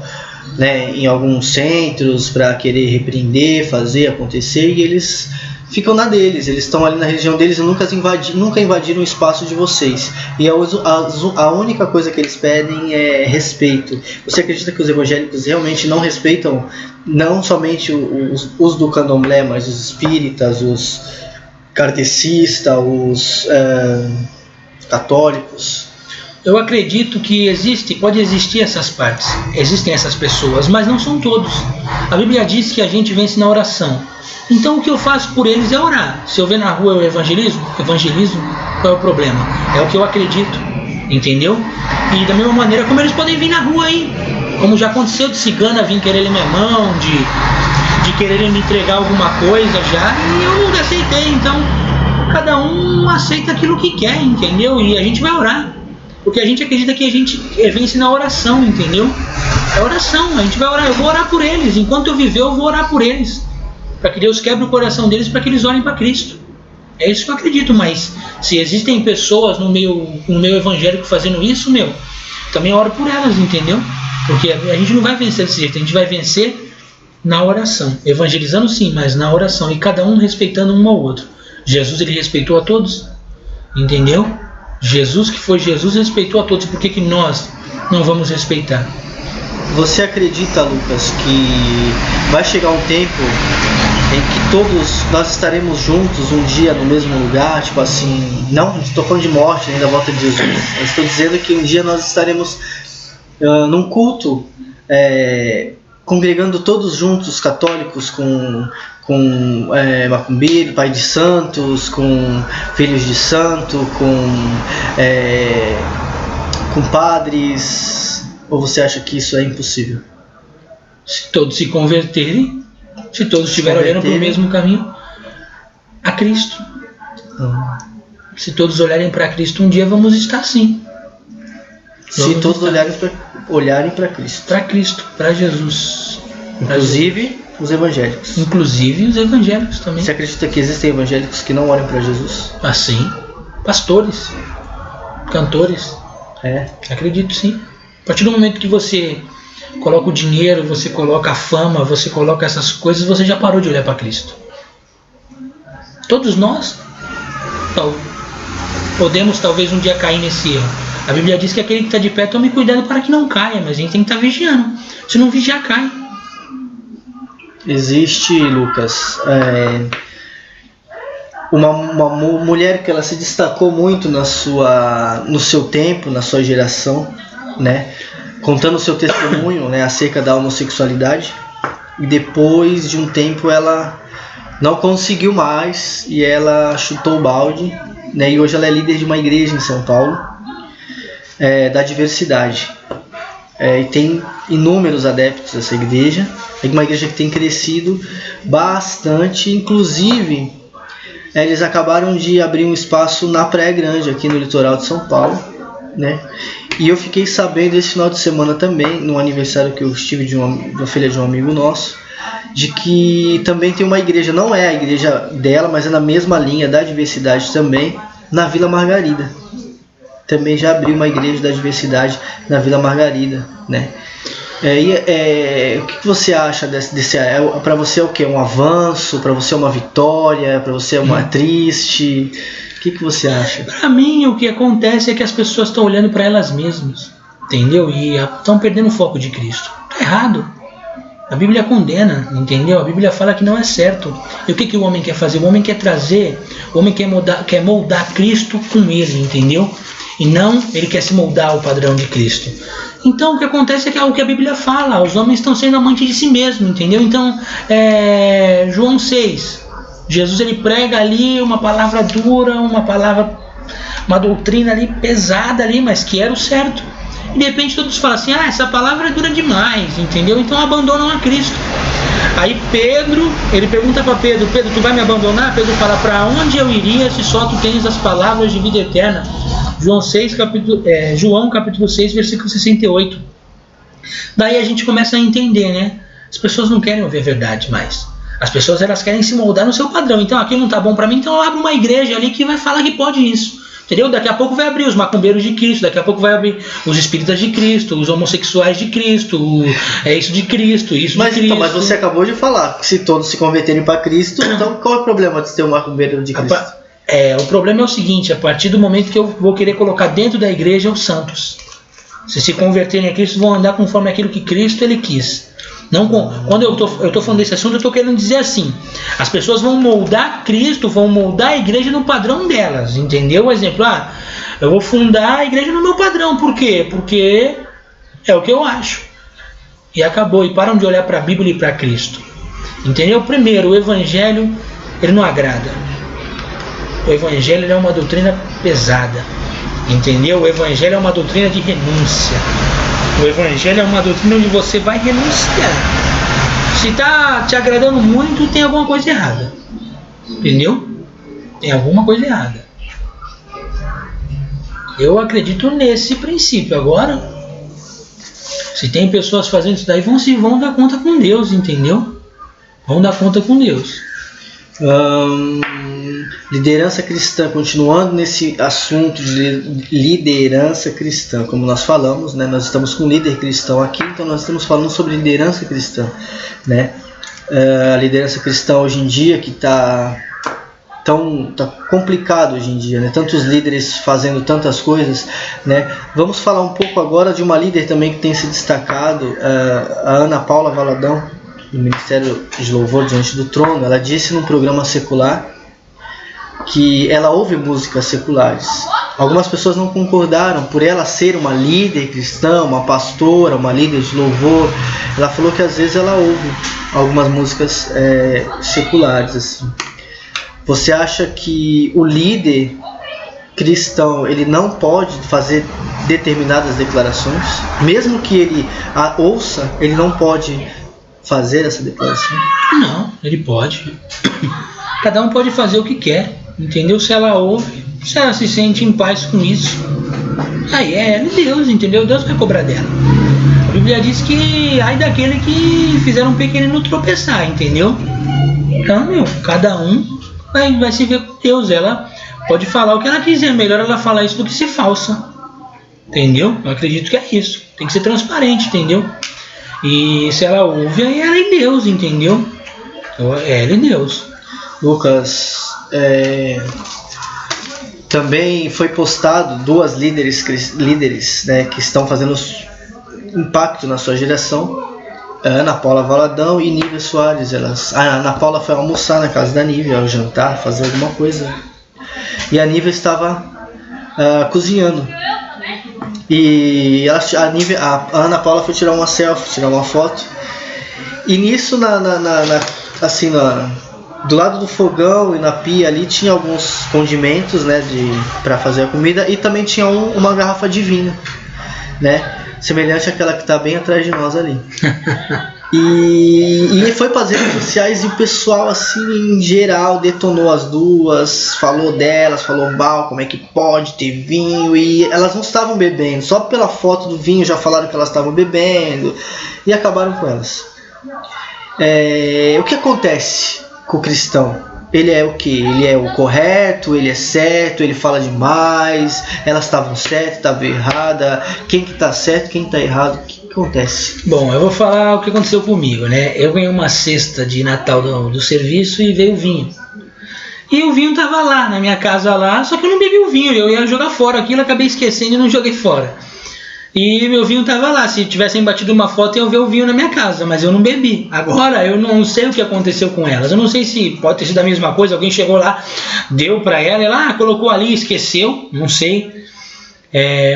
né, em alguns centros para querer repreender, fazer acontecer, e eles ficam na deles, eles estão ali na região deles e nunca invadiram o espaço de vocês. E a única coisa que eles pedem é respeito. Você acredita que os evangélicos realmente não respeitam não somente os do candomblé, mas os espíritas, os kardecistas, os católicos? Eu acredito que pode existir essas partes, existem essas pessoas, mas não são todos. A Bíblia diz que a gente vence na oração. Então o que eu faço por eles é orar. Se eu ver na rua eu evangelizo, qual é o problema? É o que eu acredito, entendeu? E da mesma maneira como eles podem vir na rua aí, como já aconteceu de cigana vir querer ler minha mão, de querer me entregar alguma coisa já, e eu nunca aceitei. Então cada um aceita aquilo que quer, entendeu? E a gente vai orar. Porque a gente acredita que a gente vence na oração, entendeu? É oração, a gente vai orar, eu vou orar por eles. Enquanto eu viver, eu vou orar por eles. Para que Deus quebre o coração deles, para que eles olhem para Cristo. É isso que eu acredito, mas se existem pessoas no meio evangélico fazendo isso, também oro por elas, entendeu? Porque a gente não vai vencer desse jeito, a gente vai vencer na oração. Evangelizando sim, mas na oração. E cada um respeitando um ao outro. Jesus, ele respeitou a todos, entendeu? Jesus, que foi Jesus, respeitou a todos. Por que nós não vamos respeitar? Você acredita, Lucas, que vai chegar um tempo em que todos nós estaremos juntos um dia no mesmo lugar? Tipo assim, não estou falando de morte nem da volta de Jesus. Eu estou dizendo que um dia nós estaremos num culto, congregando todos juntos, católicos com macumbeiro, pai de santos, com filhos de santo, com padres. Ou você acha que isso é impossível? Se todos se converterem, se todos estiverem olhando para o mesmo caminho, Cristo. Se todos olharem para Cristo, um dia vamos estar sim. Se todos olharem para Cristo. Para Cristo, para Jesus. Inclusive os evangélicos. Inclusive os evangélicos também. Você acredita que existem evangélicos que não olham para Jesus? Assim. Pastores. Cantores. Acredito sim. A partir do momento que você coloca o dinheiro, você coloca a fama, você coloca essas coisas, você já parou de olhar para Cristo. Todos nós podemos talvez um dia cair nesse erro. A Bíblia diz que aquele que está de pé tome cuidado para que não caia, mas a gente tem que estar vigiando. Se não vigiar, cai. Existe, Lucas, uma mulher que ela se destacou muito no seu tempo, na sua geração, né? Contando o seu testemunho, né, acerca da homossexualidade, e depois de um tempo ela não conseguiu mais e ela chutou o balde, né, e hoje ela é líder de uma igreja em São Paulo, da diversidade, e tem inúmeros adeptos dessa igreja. É uma igreja que tem crescido bastante, inclusive eles acabaram de abrir um espaço na Praia Grande, aqui no litoral de São Paulo, né? E eu fiquei sabendo esse final de semana também, no aniversário que eu estive de uma filha de um amigo nosso, de que também tem uma igreja, não é a igreja dela, mas é na mesma linha da diversidade também, na Vila Margarida. Também já abriu uma igreja da diversidade na Vila Margarida, né? O que você acha desse para você é o que? Um avanço? Para você é uma vitória? Para você é uma triste? O que você acha? Para mim, o que acontece é que as pessoas estão olhando para elas mesmas, entendeu? E estão perdendo o foco de Cristo. Tá errado. A Bíblia condena, entendeu? A Bíblia fala que não é certo. E o que o homem quer fazer? O homem quer trazer, o homem quer moldar Cristo com ele, entendeu? E não ele quer se moldar ao padrão de Cristo. Então o que acontece é que é o que a Bíblia fala, os homens estão sendo amantes de si mesmos, entendeu? Então, João 6, Jesus ele prega ali uma palavra dura, uma doutrina ali pesada ali, mas que era o certo. E de repente todos falam assim, essa palavra é dura demais, entendeu? Então abandonam a Cristo. Aí Pedro, ele pergunta para Pedro, tu vai me abandonar? Pedro fala, para onde eu iria se só tu tens as palavras de vida eterna? João capítulo 6, versículo 68. Daí a gente começa a entender, né? As pessoas não querem ouvir a verdade mais. As pessoas elas querem se moldar no seu padrão. Então aqui não tá bom para mim, então eu abro uma igreja ali que vai falar que pode isso. Entendeu? Daqui a pouco vai abrir os macumbeiros de Cristo, daqui a pouco vai abrir os espíritas de Cristo, os homossexuais de Cristo, isso de Cristo, isso de Cristo. Então, mas você acabou de falar que se todos se converterem para Cristo, então qual é o problema de ter um macumbeiro de Cristo? O problema é o seguinte, a partir do momento que eu vou querer colocar dentro da igreja os santos, se converterem a Cristo, vão andar conforme aquilo que Cristo ele quis. Não quando eu tô falando desse assunto, eu estou querendo dizer assim, as pessoas vão moldar Cristo, vão moldar a igreja no padrão delas, entendeu? Por exemplo, eu vou fundar a igreja no meu padrão, por quê? Porque é o que eu acho. E acabou, e param de olhar para a Bíblia e para Cristo. Entendeu? Primeiro, o evangelho, ele não agrada. O evangelho ele é uma doutrina pesada, entendeu? O evangelho é uma doutrina de renúncia. O evangelho é uma doutrina onde você vai renunciar. Se está te agradando muito, tem alguma coisa errada. Entendeu? Tem alguma coisa errada. Eu acredito nesse princípio. Agora, se tem pessoas fazendo isso daí, vão dar conta com Deus, entendeu? Vão dar conta com Deus. Liderança cristã, continuando nesse assunto de liderança cristã, como nós falamos, né, nós estamos com um líder cristão aqui, então nós estamos falando sobre liderança cristã, né? A liderança cristã hoje em dia que tá complicado hoje em dia, né? Tantos líderes fazendo tantas coisas, né? Vamos falar um pouco agora de uma líder também que tem se destacado, a Ana Paula Valadão, do Ministério de Louvor Diante do Trono. Ela disse num programa secular que ela ouve músicas seculares. Algumas pessoas não concordaram por ela ser uma líder cristã, uma pastora, uma líder de louvor. Ela falou que às vezes ela ouve algumas músicas seculares assim. Você acha que o líder cristão ele não pode fazer determinadas declarações? Mesmo que ele a ouça, ele não pode fazer essa declaração? Não, ele pode. Cada um pode fazer o que quer, entendeu? Se ela ouve, se ela se sente em paz com isso, aí é Deus, entendeu? Deus vai cobrar dela. A Bíblia diz que ai daquele que fizeram um pequenino tropeçar, entendeu? Então, cada um vai se ver com Deus. Ela pode falar o que ela quiser, melhor ela falar isso do que ser falsa, entendeu? Eu acredito que é isso, tem que ser transparente, entendeu? E se ela ouve, aí ela é Deus, entendeu? Ela é Deus. Lucas, também foi postado 2 líderes, né, que estão fazendo impacto na sua geração, Ana Paula Valadão e Nívia Soares. A Ana Paula foi almoçar na casa da Nívia, ao jantar, fazer alguma coisa, e a Nívia estava cozinhando, e a Ana Paula foi tirar uma selfie, tirar uma foto, e nisso do lado do fogão e na pia ali tinha alguns condimentos, né, para fazer a comida, e também tinha uma garrafa de vinho, né, semelhante àquela que está bem atrás de nós ali. E foi para as redes sociais e o pessoal, assim, em geral, detonou as duas, falou delas, falou mal, como é que pode ter vinho, e elas não estavam bebendo, só pela foto do vinho já falaram que elas estavam bebendo, e acabaram com elas. O que acontece com o cristão? Ele é o que? Ele é o correto, ele é certo, ele fala demais, elas estavam certas, estavam erradas, quem que está certo, quem está errado, o que acontece? Bom, eu vou falar o que aconteceu comigo, né? Eu ganhei uma cesta de Natal do serviço e veio o vinho. E o vinho estava lá, na minha casa lá, só que eu não bebi o vinho, eu ia jogar fora aquilo, acabei esquecendo e não joguei fora. E meu vinho estava lá, se tivessem batido uma foto eu ia ver o vinho na minha casa, mas eu não bebi. Agora eu não sei o que aconteceu com elas, eu não sei se pode ter sido a mesma coisa, alguém chegou lá, deu para ela colocou ali, esqueceu, não sei.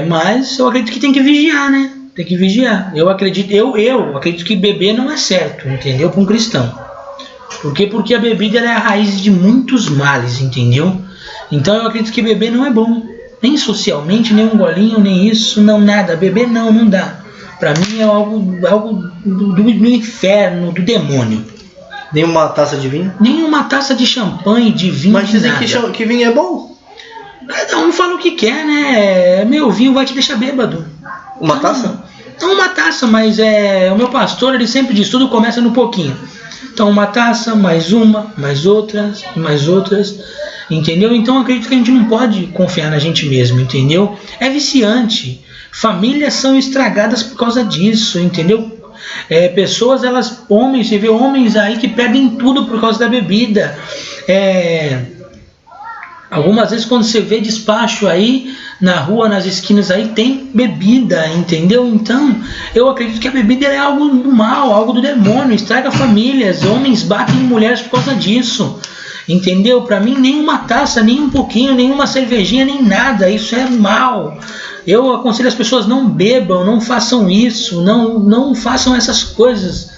Mas eu acredito que tem que vigiar, né? Tem que vigiar. Eu acredito que beber não é certo, entendeu? Para um cristão. Por quê? Porque a bebida ela é a raiz de muitos males, entendeu? Então eu acredito que beber não é bom. Nem socialmente, nem um golinho, nem isso, não nada. Beber não dá. Pra mim é algo do inferno, do demônio. Nenhuma taça de vinho? Nenhuma taça de champanhe, de vinho, mas dizem que vinho é bom. Cada um fala o que quer, né? Meu vinho vai te deixar bêbado. Uma taça? Não uma taça, mas o meu pastor, ele sempre diz, tudo começa no pouquinho. Então uma taça, mais uma, mais outras, mais outras, entendeu? Então eu acredito que a gente não pode confiar na gente mesmo, entendeu? É viciante. Famílias são estragadas por causa disso, entendeu? Pessoas, homens, você vê homens aí que perdem tudo por causa da bebida. Algumas vezes quando você vê despacho aí na rua, nas esquinas aí, tem bebida, entendeu? Então, eu acredito que a bebida é algo do mal, algo do demônio, estraga famílias, homens batem em mulheres por causa disso, entendeu? Para mim, nem uma taça, nem um pouquinho, nem uma cervejinha, nem nada, isso é mal. Eu aconselho as pessoas, não bebam, não façam isso, não façam essas coisas,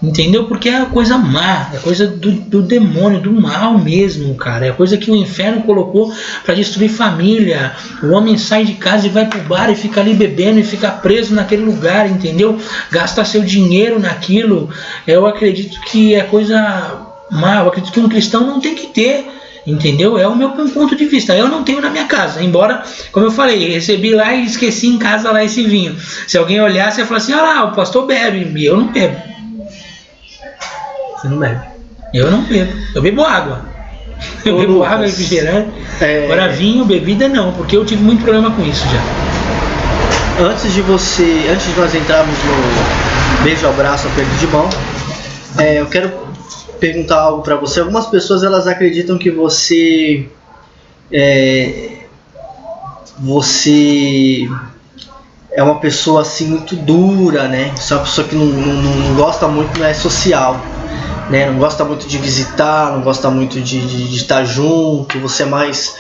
entendeu? Porque é coisa má, é coisa do demônio, do mal mesmo, cara. É coisa que o inferno colocou para destruir família. O homem sai de casa e vai pro bar e fica ali bebendo e fica preso naquele lugar, entendeu? Gasta seu dinheiro naquilo. Eu acredito que é coisa má. Eu acredito que um cristão não tem que ter, entendeu? É o meu ponto de vista. Eu não tenho na minha casa, embora, como eu falei, recebi lá e esqueci em casa lá esse vinho. Se alguém olhasse e falasse assim, olha lá, o pastor bebe, e eu não bebo. Você não bebe? Eu não bebo. Eu bebo água. Eu bebo água, refrigerante. Agora vinho, bebida não, porque eu tive muito problema com isso já. Antes de nós entrarmos no beijo, abraço, aperto de mão, eu quero perguntar algo para você. Algumas pessoas elas acreditam que você é uma pessoa assim muito dura, né? Você é uma pessoa que não gosta muito, não é social, né? Não gosta muito de visitar, não gosta muito de estar junto. Você é mais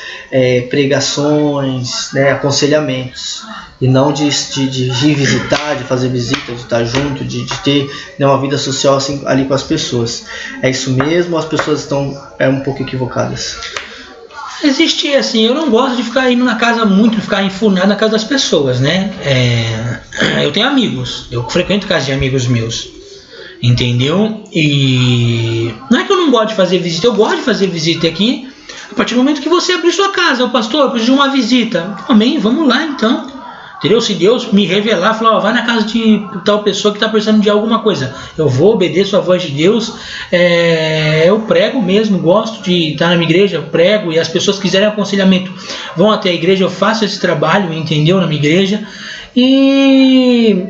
pregações, né? Aconselhamentos, e não de ir visitar, de fazer visita, de estar junto, de ter, né, uma vida social assim, ali com as pessoas. É isso mesmo ou as pessoas estão um pouco equivocadas? Existe assim, eu não gosto de ficar indo na casa muito, de ficar enfurnado na casa das pessoas, né? Eu tenho amigos, eu frequento casa de amigos meus, entendeu? E não é que eu não gosto de fazer visita? Eu gosto de fazer visita aqui. A partir do momento que você abrir sua casa, o pastor, eu preciso de uma visita. Amém, vamos lá então. Entendeu? Se Deus me revelar, falar, ó, vai na casa de tal pessoa que está precisando de alguma coisa, eu vou, obedeço a voz de Deus. Eu prego mesmo, gosto de estar na minha igreja, eu prego, e as pessoas que quiserem aconselhamento vão até a igreja, eu faço esse trabalho, entendeu? Na minha igreja.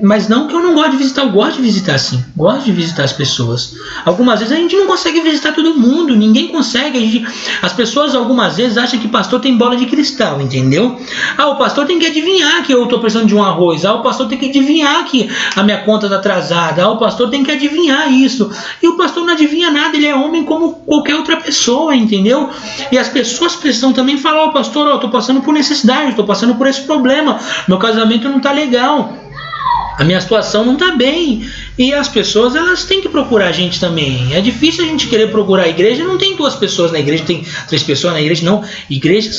Mas não que eu não gosto de visitar, eu gosto de visitar sim, gosto de visitar as pessoas. Algumas vezes a gente não consegue visitar todo mundo, ninguém consegue. As pessoas algumas vezes acham que pastor tem bola de cristal, entendeu? O pastor tem que adivinhar que eu estou precisando de um arroz, o pastor tem que adivinhar que a minha conta está atrasada, o pastor tem que adivinhar isso. E o pastor não adivinha nada, ele é homem como qualquer outra pessoa, entendeu? E as pessoas precisam também falar, pastor, eu estou passando por necessidade, estou passando por esse problema, meu casamento não está legal, a minha situação não está bem, e as pessoas elas têm que procurar a gente também. É difícil a gente querer procurar a igreja, não tem 2 pessoas na igreja, tem 3 pessoas na igreja, não. Igrejas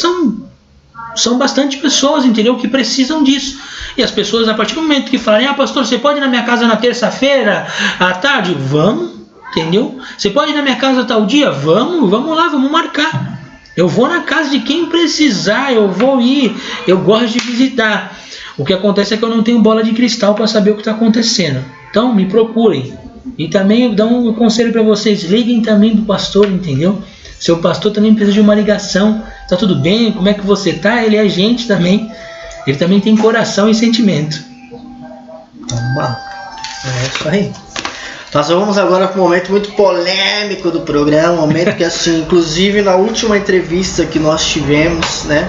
são bastante pessoas, entendeu, que precisam disso. E as pessoas, a partir do momento que falarem, pastor, você pode ir na minha casa na terça-feira à tarde? Vamos, entendeu? Você pode ir na minha casa tal dia? Vamos lá, vamos marcar. Eu vou na casa de quem precisar, eu vou ir, eu gosto de visitar. O que acontece é que eu não tenho bola de cristal para saber o que está acontecendo. Então me procurem. E também dá um conselho para vocês. Liguem também do pastor, entendeu? Seu pastor também precisa de uma ligação. Tá tudo bem? Como é que você tá? Ele é gente também. Ele também tem coração e sentimento. Vamos lá. É isso aí. Nós vamos agora para um momento muito polêmico do programa. Um momento que, assim, inclusive na última entrevista que nós tivemos, né?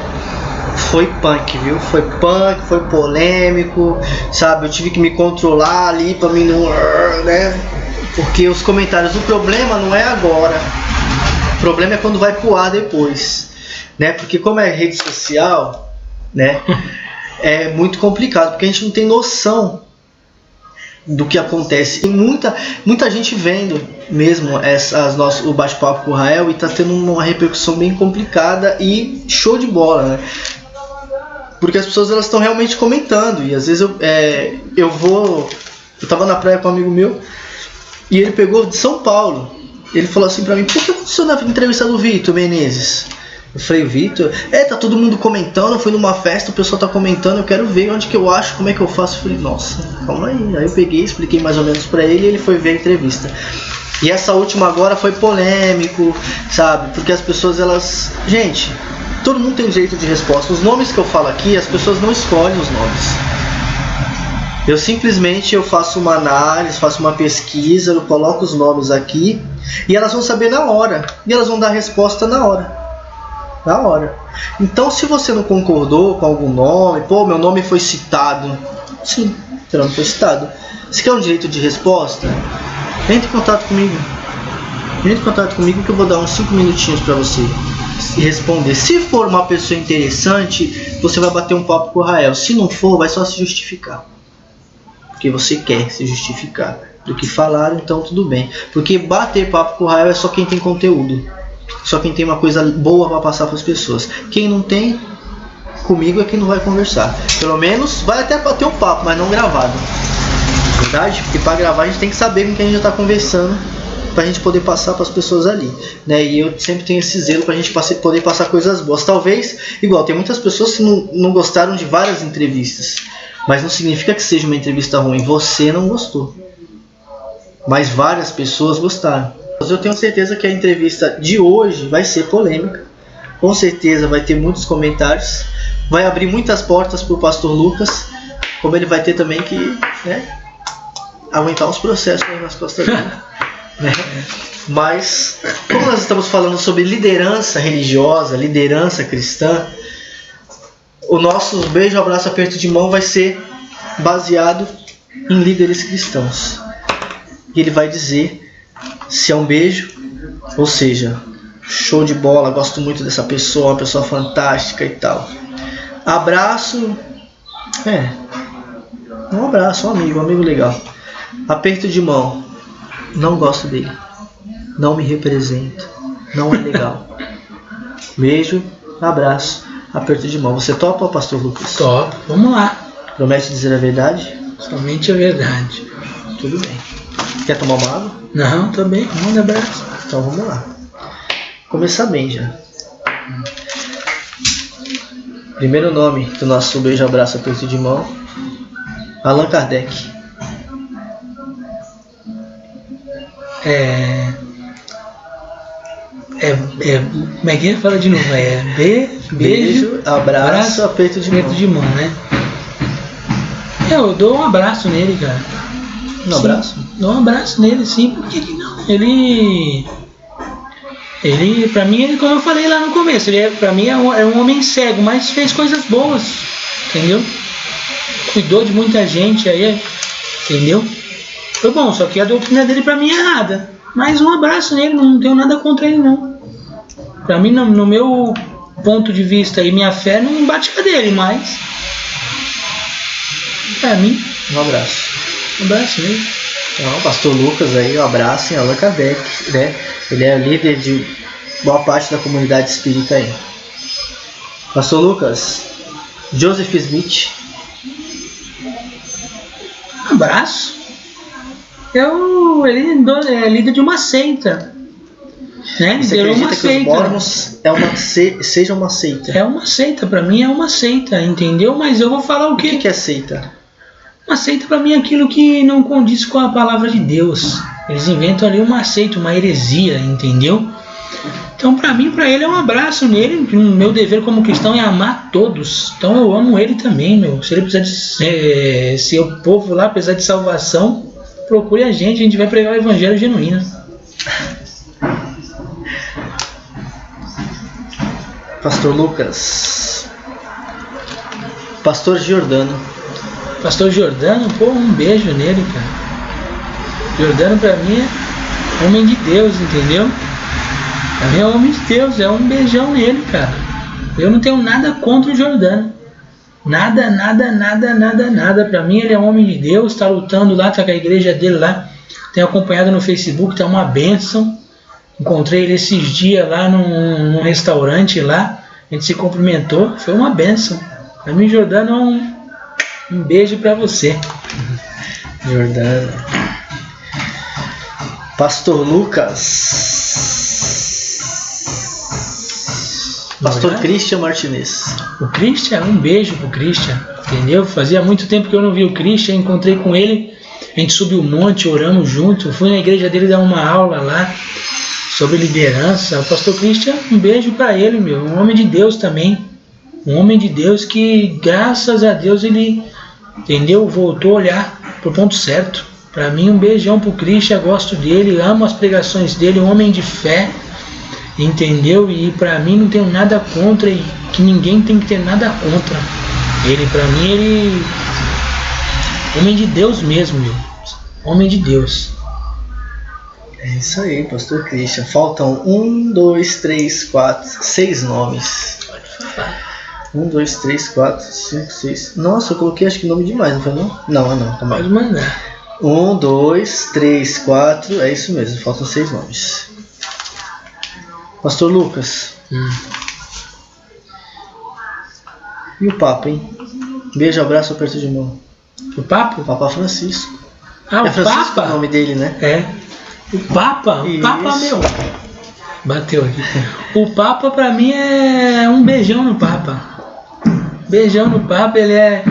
Foi punk, viu? Foi punk, foi polêmico, sabe? Eu tive que me controlar ali pra mim não, né? Porque os comentários, o problema não é agora. O problema é quando vai pro ar depois, né? Porque como é rede social, né? É muito complicado, porque a gente não tem noção do que acontece. Tem muita gente vendo mesmo o bate-papo com o Rael e tá tendo uma repercussão bem complicada e show de bola, né? Porque as pessoas elas estão realmente comentando. E às vezes eu tava na praia com um amigo meu e ele pegou de São Paulo. Ele falou assim pra mim: por que aconteceu na entrevista do Vitor Menezes? Eu falei: Vitor? Tá todo mundo comentando, eu fui numa festa, o pessoal tá comentando, eu quero ver onde que eu acho, como é que eu faço. Eu falei: nossa, calma aí. Aí eu peguei, expliquei mais ou menos pra ele e ele foi ver a entrevista. E essa última agora foi polêmico, sabe? Porque as pessoas elas... Gente, todo mundo tem direito de resposta. Os nomes que eu falo aqui, as pessoas não escolhem os nomes. Eu simplesmente faço uma análise, faço uma pesquisa, eu coloco os nomes aqui e elas vão saber na hora. E elas vão dar a resposta na hora. Na hora. Então, se você não concordou com algum nome, meu nome foi citado. Sim, seu nome foi citado. Você quer um direito de resposta? Entre em contato comigo. Entre em contato comigo que eu vou dar uns 5 minutinhos para você responder. Se for uma pessoa interessante, você vai bater um papo com o Rael. Se não for, vai só se justificar. Porque você quer se justificar do que falaram, então tudo bem. Porque bater papo com o Rael é só quem tem conteúdo. Só quem tem uma coisa boa para passar para as pessoas. Quem não tem, comigo é quem não vai conversar. Pelo menos vai até bater um papo, mas não gravado. Verdade? Porque para gravar a gente tem que saber com quem a gente está conversando, para a gente poder passar para as pessoas ali, né? E eu sempre tenho esse zelo para a gente poder passar coisas boas. Talvez, igual, tem muitas pessoas que não gostaram de várias entrevistas, mas não significa que seja uma entrevista ruim. Você não gostou, mas várias pessoas gostaram. Eu tenho certeza que a entrevista de hoje vai ser polêmica. Com certeza vai ter muitos comentários, vai abrir muitas portas para o pastor Lucas, como ele vai ter também que, né, aguentar uns processos aí nas costas dele. Né? Mas, como nós estamos falando sobre liderança religiosa, liderança cristã, o nosso beijo, abraço, aperto de mão vai ser baseado em líderes cristãos. E ele vai dizer se é um beijo, ou seja, show de bola, gosto muito dessa pessoa, uma pessoa fantástica e tal. Abraço, um abraço, um amigo legal. Aperto de mão, não gosto dele, não me representa, não é legal. Beijo, abraço, aperto de mão. Você topa, pastor Lucas? Top, vamos lá. Promete dizer a verdade? Somente a verdade. Tudo bem. Quer tomar uma água? Não, também. Manda abraço. Então vamos lá. Começar bem já. Primeiro nome do nosso beijo, abraço, aperto de mão. Allan Kardec. Como é que é? Fala de novo. Beijo, abraço, aperto de mão, né? Eu dou um abraço nele, cara. Um abraço? Dou um abraço nele, sim. Porque ele, pra mim, ele, como eu falei lá no começo, pra mim é um homem cego, mas fez coisas boas, entendeu? Cuidou de muita gente aí, entendeu? Foi bom, só que a doutrina dele pra mim é errada. Mas um abraço nele, não tenho nada contra ele não. Pra mim, no meu ponto de vista e minha fé, não bate com a dele, mas pra mim, um abraço. Um abraço nele. Então, pastor Lucas aí, um abraço em Allan Kardec, né? Ele é líder de boa parte da comunidade espírita aí. Pastor Lucas, Joseph Smith. Um abraço. Ele é líder de uma seita, né? Você acredita que os mormons seja uma seita? É uma seita, pra mim é uma seita, entendeu? Mas eu vou falar o quê? O que é seita? Uma seita pra mim é aquilo que não condiz com a palavra de Deus. Eles inventam ali uma seita, uma heresia, entendeu? Então pra mim, pra ele é um abraço nele. O meu dever como cristão é amar todos. Então eu amo ele também, meu. Se ele precisar de ser o povo lá, precisar de salvação, procure a gente vai pregar o evangelho genuíno. Pastor Lucas. Pastor Giordano. Pastor Giordano, pô, um beijo nele, cara. Giordano pra mim é homem de Deus, entendeu? Pra mim é homem de Deus, é um beijão nele, cara. Eu não tenho nada contra o Giordano. Nada. Pra mim ele é homem de Deus, tá lutando lá, tá com a igreja dele lá. Tenho acompanhado no Facebook, tá uma bênção. Encontrei ele esses dias lá num restaurante lá. A gente se cumprimentou, foi uma bênção. Pra mim, Giordano, um beijo pra você. Giordano. Pastor Lucas. Pastor Christian Martinez. O Christian, um beijo pro Christian, entendeu? Fazia muito tempo que eu não vi o Christian, encontrei com ele, a gente subiu um monte, oramos junto, fui na igreja dele dar uma aula lá sobre liderança. O pastor Christian, um beijo para ele, meu, um homem de Deus também, um homem de Deus que, graças a Deus, ele, entendeu, voltou a olhar pro ponto certo. Para mim, um beijão pro Christian, gosto dele, amo as pregações dele, um homem de fé, entendeu? E pra mim não tenho nada contra, e que ninguém tem que ter nada contra ele. Pra mim ele homem de Deus mesmo, meu. Homem de Deus. É isso aí, pastor Christian. Faltam 1, 2, 3, 4, 6 nomes. Pode falar. 1, 2, 3, 4, 5, 6. Nossa, eu coloquei acho que nome demais, não foi não? Não, também. Pode mandar. 1, 2, 3, 4, é isso mesmo, faltam 6 nomes. Pastor Lucas. E o Papa, hein? Beijo, abraço, aperto de mão. O Papa? O Papa Francisco. Ah, o Francisco Papa? É o nome dele, né? É. O Papa? O Papa, meu. Bateu aqui. O Papa pra mim é um beijão no Papa. Beijão no Papa, ele é...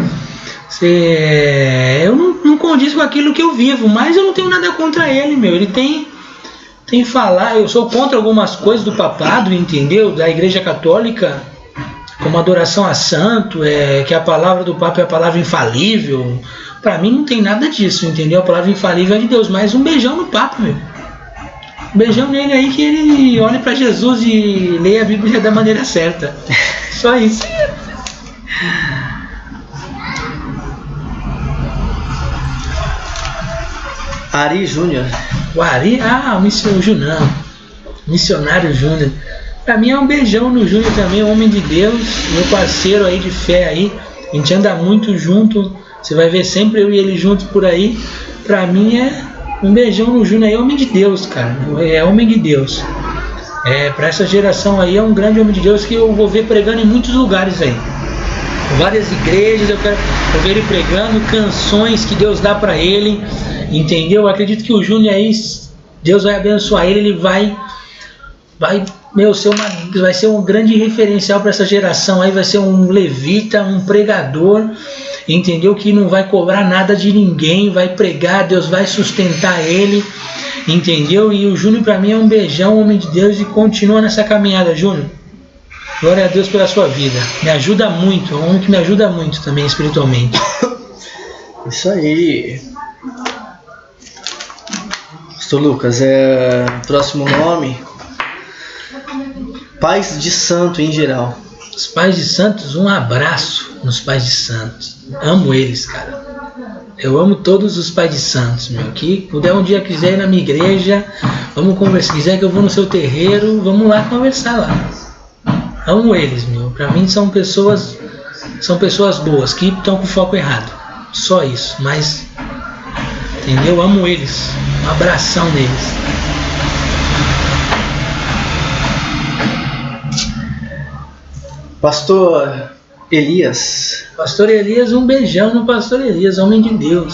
Eu não condiz com aquilo que eu vivo, mas eu não tenho nada contra ele, meu. Ele tem falar, eu sou contra algumas coisas do papado, entendeu? Da Igreja Católica, como adoração a santo, que a palavra do Papa é a palavra infalível. Pra mim não tem nada disso, entendeu? A palavra infalível é de Deus, mas um beijão no Papa, meu. Um beijão nele aí, que ele olhe pra Jesus e leia a Bíblia da maneira certa. Só isso. Ari Júnior. O Ari? Ah, o Junão. Missionário Júnior. Pra mim é um beijão no Júnior também, homem de Deus, meu parceiro aí de fé aí. A gente anda muito junto. Você vai ver sempre eu e ele juntos por aí. Pra mim é um beijão no Júnior aí, homem de Deus, cara. É homem de Deus. Pra essa geração aí é um grande homem de Deus que eu vou ver pregando em muitos lugares aí. várias igrejas, eu ver ele pregando canções que Deus dá para ele, entendeu? Eu acredito que o Júnior aí, Deus vai abençoar ele, ele vai ser um grande referencial para essa geração aí, vai ser um levita, um pregador, entendeu? Que não vai cobrar nada de ninguém, vai pregar, Deus vai sustentar ele, entendeu? E o Júnior para mim é um beijão, homem de Deus, e continua nessa caminhada, Júnior. Glória a Deus pela sua vida, me ajuda muito, é um homem que me ajuda muito também espiritualmente. Isso aí. Pastor Lucas, próximo nome, pais de santo em geral. Os pais de santos, um abraço nos pais de santos, amo eles, cara. Eu amo todos os pais de santos, meu. Que puder um dia quiser ir na minha igreja, vamos conversar. Se quiser que eu vou no seu terreiro, vamos lá conversar lá. Amo eles, meu. Pra mim são pessoas boas, que estão com o foco errado. Só isso, mas entendeu? Amo eles. Um abração neles. Pastor Elias. Pastor Elias, um beijão no Pastor Elias, homem de Deus.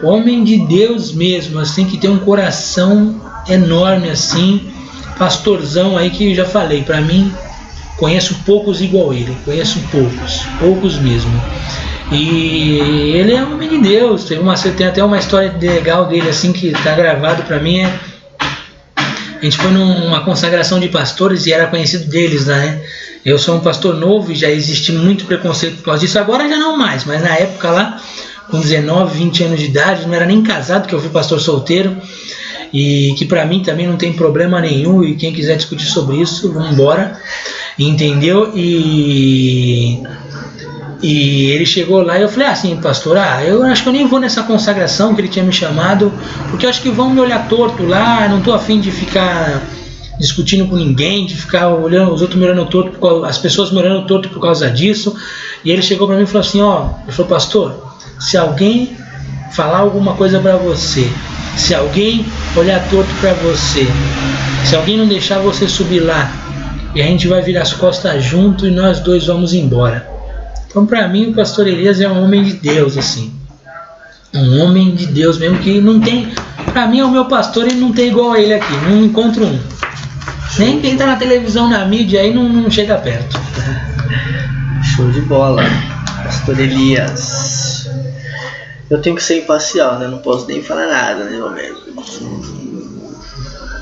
Homem de Deus mesmo, assim, que tem um coração enorme, assim. Pastorzão aí que eu já falei, pra mim, conheço poucos igual ele. Conheço poucos mesmo. E ele é um homem de Deus. Tem até uma história legal dele, assim, que tá gravado pra mim. A gente foi numa consagração de pastores e era conhecido deles, né? Eu sou um pastor novo e já existe muito preconceito por causa disso. Agora já não mais, mas na época lá, com 19, 20 anos de idade, não era nem casado, que eu fui pastor solteiro. E que pra mim também não tem problema nenhum. E quem quiser discutir sobre isso, vamos embora. Entendeu? E ele chegou lá e eu falei assim, pastor, eu acho que eu nem vou nessa consagração que ele tinha me chamado, porque eu acho que vão me olhar torto lá, não tô afim de ficar discutindo com ninguém, de ficar olhando os outros me olhando torto, as pessoas me olhando torto por causa disso. E ele chegou para mim e falou assim, ele falou, pastor, se alguém falar alguma coisa para você, se alguém olhar torto para você, se alguém não deixar você subir lá, e a gente vai virar as costas junto e nós dois vamos embora. Então, para mim, o pastor Elias é um homem de Deus, assim. Um homem de Deus mesmo, que não tem... Para mim, é o meu pastor, ele não tem igual a ele aqui. Não encontro um. Nem quem tá na televisão, na mídia, aí não chega perto. Show de bola. Pastor Elias. Eu tenho que ser imparcial, né? Não posso nem falar nada, né, meu amigo?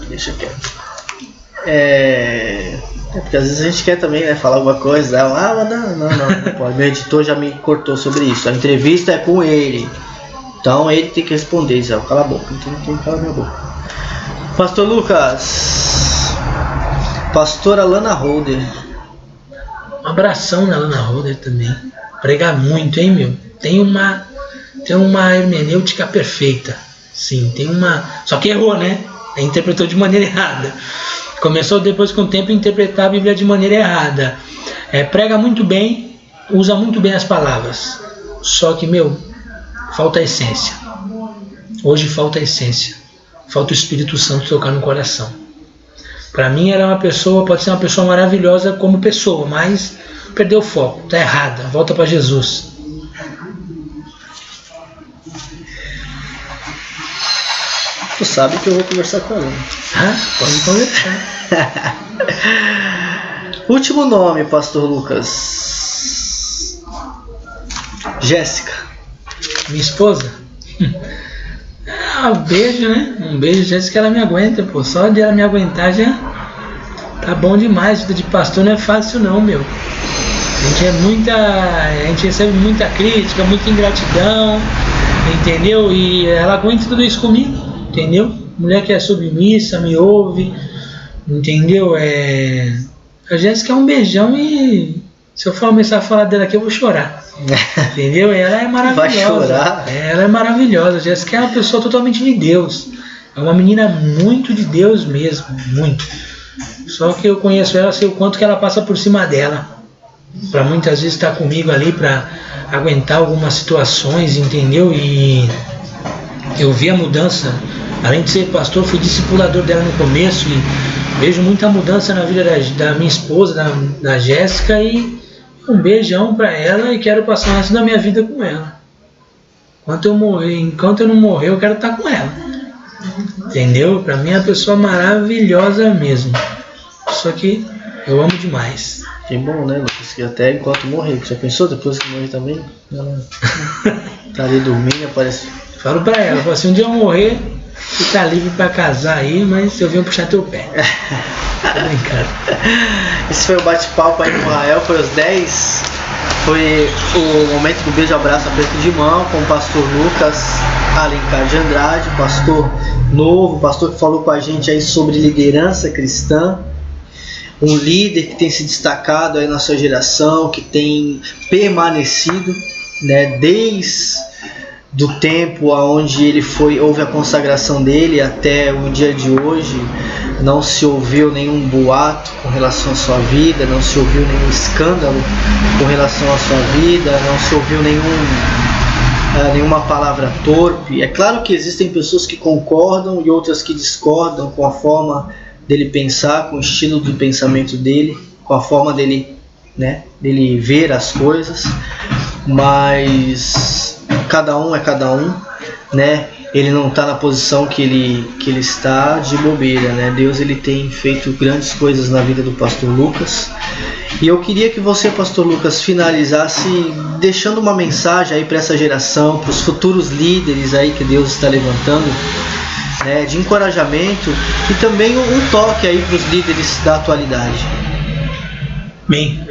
Deixa quieto. Porque às vezes a gente quer também, né, falar alguma coisa, não pode. Meu editor já me cortou sobre isso. A entrevista é com ele, então ele tem que responder. Zé, cala a boca, então não tem que calar minha boca. Pastor Lucas, pastora Lana Holder. Um abração na Lana Holder também. Prega muito, hein, meu? Tem uma hermenêutica perfeita. Sim, tem uma. Só que errou, né? Interpretou de maneira errada. Começou depois com o tempo a interpretar a Bíblia de maneira errada. Prega muito bem, usa muito bem as palavras. Só que, falta a essência. Hoje falta a essência. Falta o Espírito Santo tocar no coração. Para mim ela é uma pessoa, pode ser uma pessoa maravilhosa como pessoa, mas perdeu o foco, está errada, volta para Jesus. Tu sabe que eu vou conversar com ela. Pode conversar. Último nome, pastor Lucas. Jéssica. Minha esposa. Um beijo, né? Um beijo, Jéssica, ela me aguenta, pô. Só de ela me aguentar já tá bom demais. Vida de pastor não é fácil não, meu. A gente recebe muita crítica, muita ingratidão, entendeu? E ela aguenta tudo isso comigo, entendeu? Mulher que é submissa, me ouve, entendeu? A Jéssica é um beijão e se eu começar a falar dela aqui eu vou chorar. Entendeu? Ela é maravilhosa. Vai chorar? Ela é maravilhosa. A Jéssica é uma pessoa totalmente de Deus. É uma menina muito de Deus mesmo, muito. Só que eu conheço ela, sei o quanto que ela passa por cima dela. Para muitas vezes estar comigo ali para aguentar algumas situações, entendeu? E eu vi a mudança. Além de ser pastor, fui discipulador dela no começo e vejo muita mudança na vida da minha esposa, da Jéssica, e Um beijão pra ela e quero passar o resto da minha vida com ela. Enquanto eu não morrer, eu quero estar com ela. Entendeu? Pra mim é uma pessoa maravilhosa mesmo. Só que eu amo demais. Que bom, né, Lucas? Que até enquanto morrer. Já pensou depois que morrer também? Ela tá ali dormindo, aparece. Falo pra ela, falo assim, um dia eu morrer, você tá livre pra casar aí, mas eu venho puxar teu pé. Tô brincando. Esse foi o bate-papo aí com o Rael, foi os 10. Foi o momento do beijo, abraço, aperto de mão com o pastor Lucas Alencar de Andrade, pastor novo, pastor que falou com a gente aí sobre liderança cristã. Um líder que tem se destacado aí na sua geração, que tem permanecido, né, desde do tempo onde houve a consagração dele até o dia de hoje. Não se ouviu nenhum boato com relação à sua vida, não se ouviu nenhum escândalo com relação à sua vida, não se ouviu nenhuma palavra torpe. É claro que existem pessoas que concordam e outras que discordam com a forma dele pensar, com o estilo de pensamento dele, com a forma dele, né, dele ver as coisas, mas cada um é cada um, né? Ele não está na posição que ele está de bobeira, né? Deus, ele tem feito grandes coisas na vida do pastor Lucas. E eu queria que você, pastor Lucas, finalizasse deixando uma mensagem aí para essa geração, para os futuros líderes aí que Deus está levantando, né, de encorajamento e também um toque aí para os líderes da atualidade. Bem,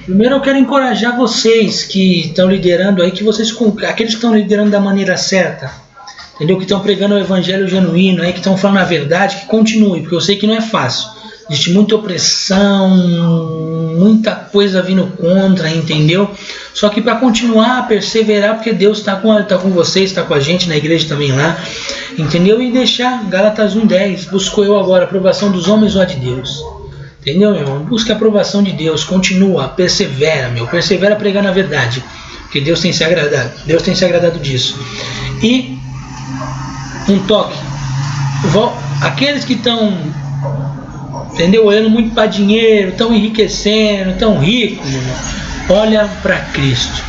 primeiro eu quero encorajar vocês que estão liderando aí, aqueles que estão liderando da maneira certa, entendeu? Que estão pregando o evangelho genuíno aí, que estão falando a verdade, que continuem, porque eu sei que não é fácil. Existe muita opressão, muita coisa vindo contra, entendeu? Só que para continuar a perseverar, porque Deus está com vocês, está com a gente na igreja também lá, entendeu? E deixar Gálatas 1:10, busco eu agora a aprovação dos homens ou a de Deus. Entendeu, meu irmão? Busca a aprovação de Deus, continua, persevera, persevera pregando a verdade, porque Deus tem se agradado disso. E um toque, aqueles que estão, entendeu, olhando muito para dinheiro, estão enriquecendo, estão ricos, irmão, olha para Cristo,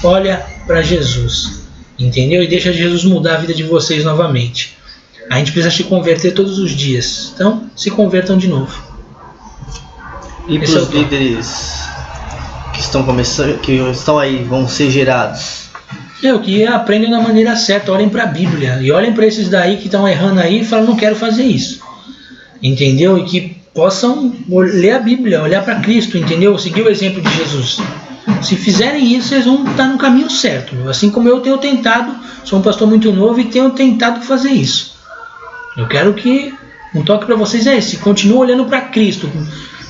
olha para Jesus, entendeu? E deixa Jesus mudar a vida de vocês novamente. A gente precisa se converter todos os dias, então se convertam de novo. E para os líderes que estão começando, que estão aí, vão ser gerados, que aprendem da maneira certa, olhem para a Bíblia e olhem para esses daí que estão errando aí e falam, não quero fazer isso, entendeu? E que possam ler a Bíblia, olhar para Cristo, entendeu? Seguir o exemplo de Jesus. Se fizerem isso, eles vão estar no caminho certo, assim como eu tenho tentado, sou um pastor muito novo e tenho tentado fazer isso. Eu quero que um toque para vocês é esse, continuem olhando para Cristo.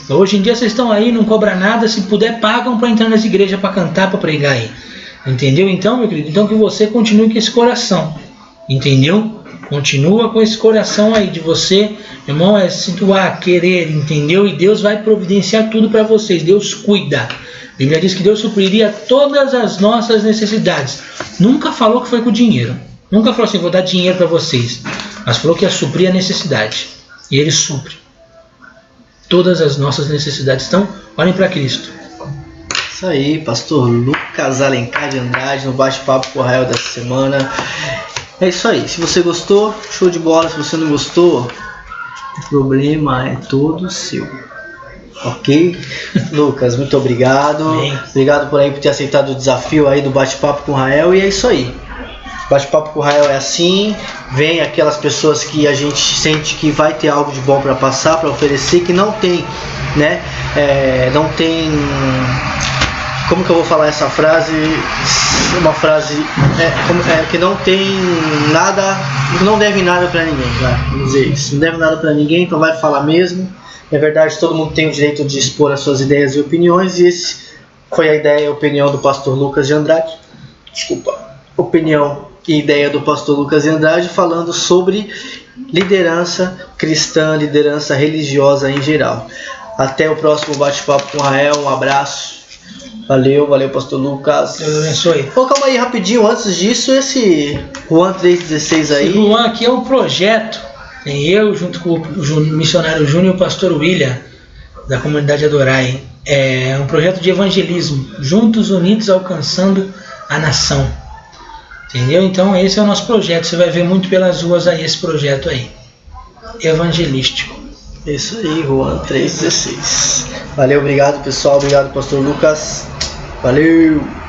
Hoje em dia vocês estão aí, não cobra nada, se puder pagam para entrar nas igrejas, para cantar, para pregar aí, entendeu? Então, meu querido, então que você continue com esse coração, entendeu? Continua com esse coração aí de você, irmão, se doar, querer, entendeu? E Deus vai providenciar tudo para vocês, Deus cuida. A Bíblia diz que Deus supriria todas as nossas necessidades. Nunca falou que foi com dinheiro, nunca falou assim, vou dar dinheiro para vocês, mas falou que ia suprir a necessidade, e Ele supre todas as nossas necessidades. Então, olhem para Cristo. Isso aí, pastor Lucas Alencar de Andrade, no bate-papo com o Rael dessa semana. É isso aí, se você gostou, show de bola. Se você não gostou, o problema é todo seu. Ok? Lucas, muito obrigado. Bem. Obrigado por ter aceitado o desafio aí do bate-papo com o Rael. E é isso aí, bate-papo com o Rael é assim. Vem aquelas pessoas que a gente sente que vai ter algo de bom para passar, para oferecer, que não tem, né? Não tem. Como que eu vou falar essa frase? Uma frase que não tem nada, não deve nada para ninguém, tá? Vamos dizer isso. Não deve nada para ninguém, então vai falar mesmo. Na verdade, todo mundo tem o direito de expor as suas ideias e opiniões, e esse foi a ideia e a opinião do pastor Lucas de Andrade. Opinião e ideia do pastor Lucas de Andrade, falando sobre liderança cristã, liderança religiosa em geral. Até o próximo bate-papo com o Rael, um abraço. Valeu, pastor Lucas. Deus abençoe. Calma aí rapidinho, antes disso, esse Juan 3,16 aí. Esse Juan aqui é um projeto, eu junto com o missionário Júnior e o pastor William, da comunidade Adorai. É um projeto de evangelismo, juntos, unidos, alcançando a nação. Entendeu? Então esse é o nosso projeto. Você vai ver muito pelas ruas aí esse projeto aí, evangelístico. Isso aí, Juan 3,16. Valeu, obrigado pessoal, obrigado pastor Lucas. Valeu!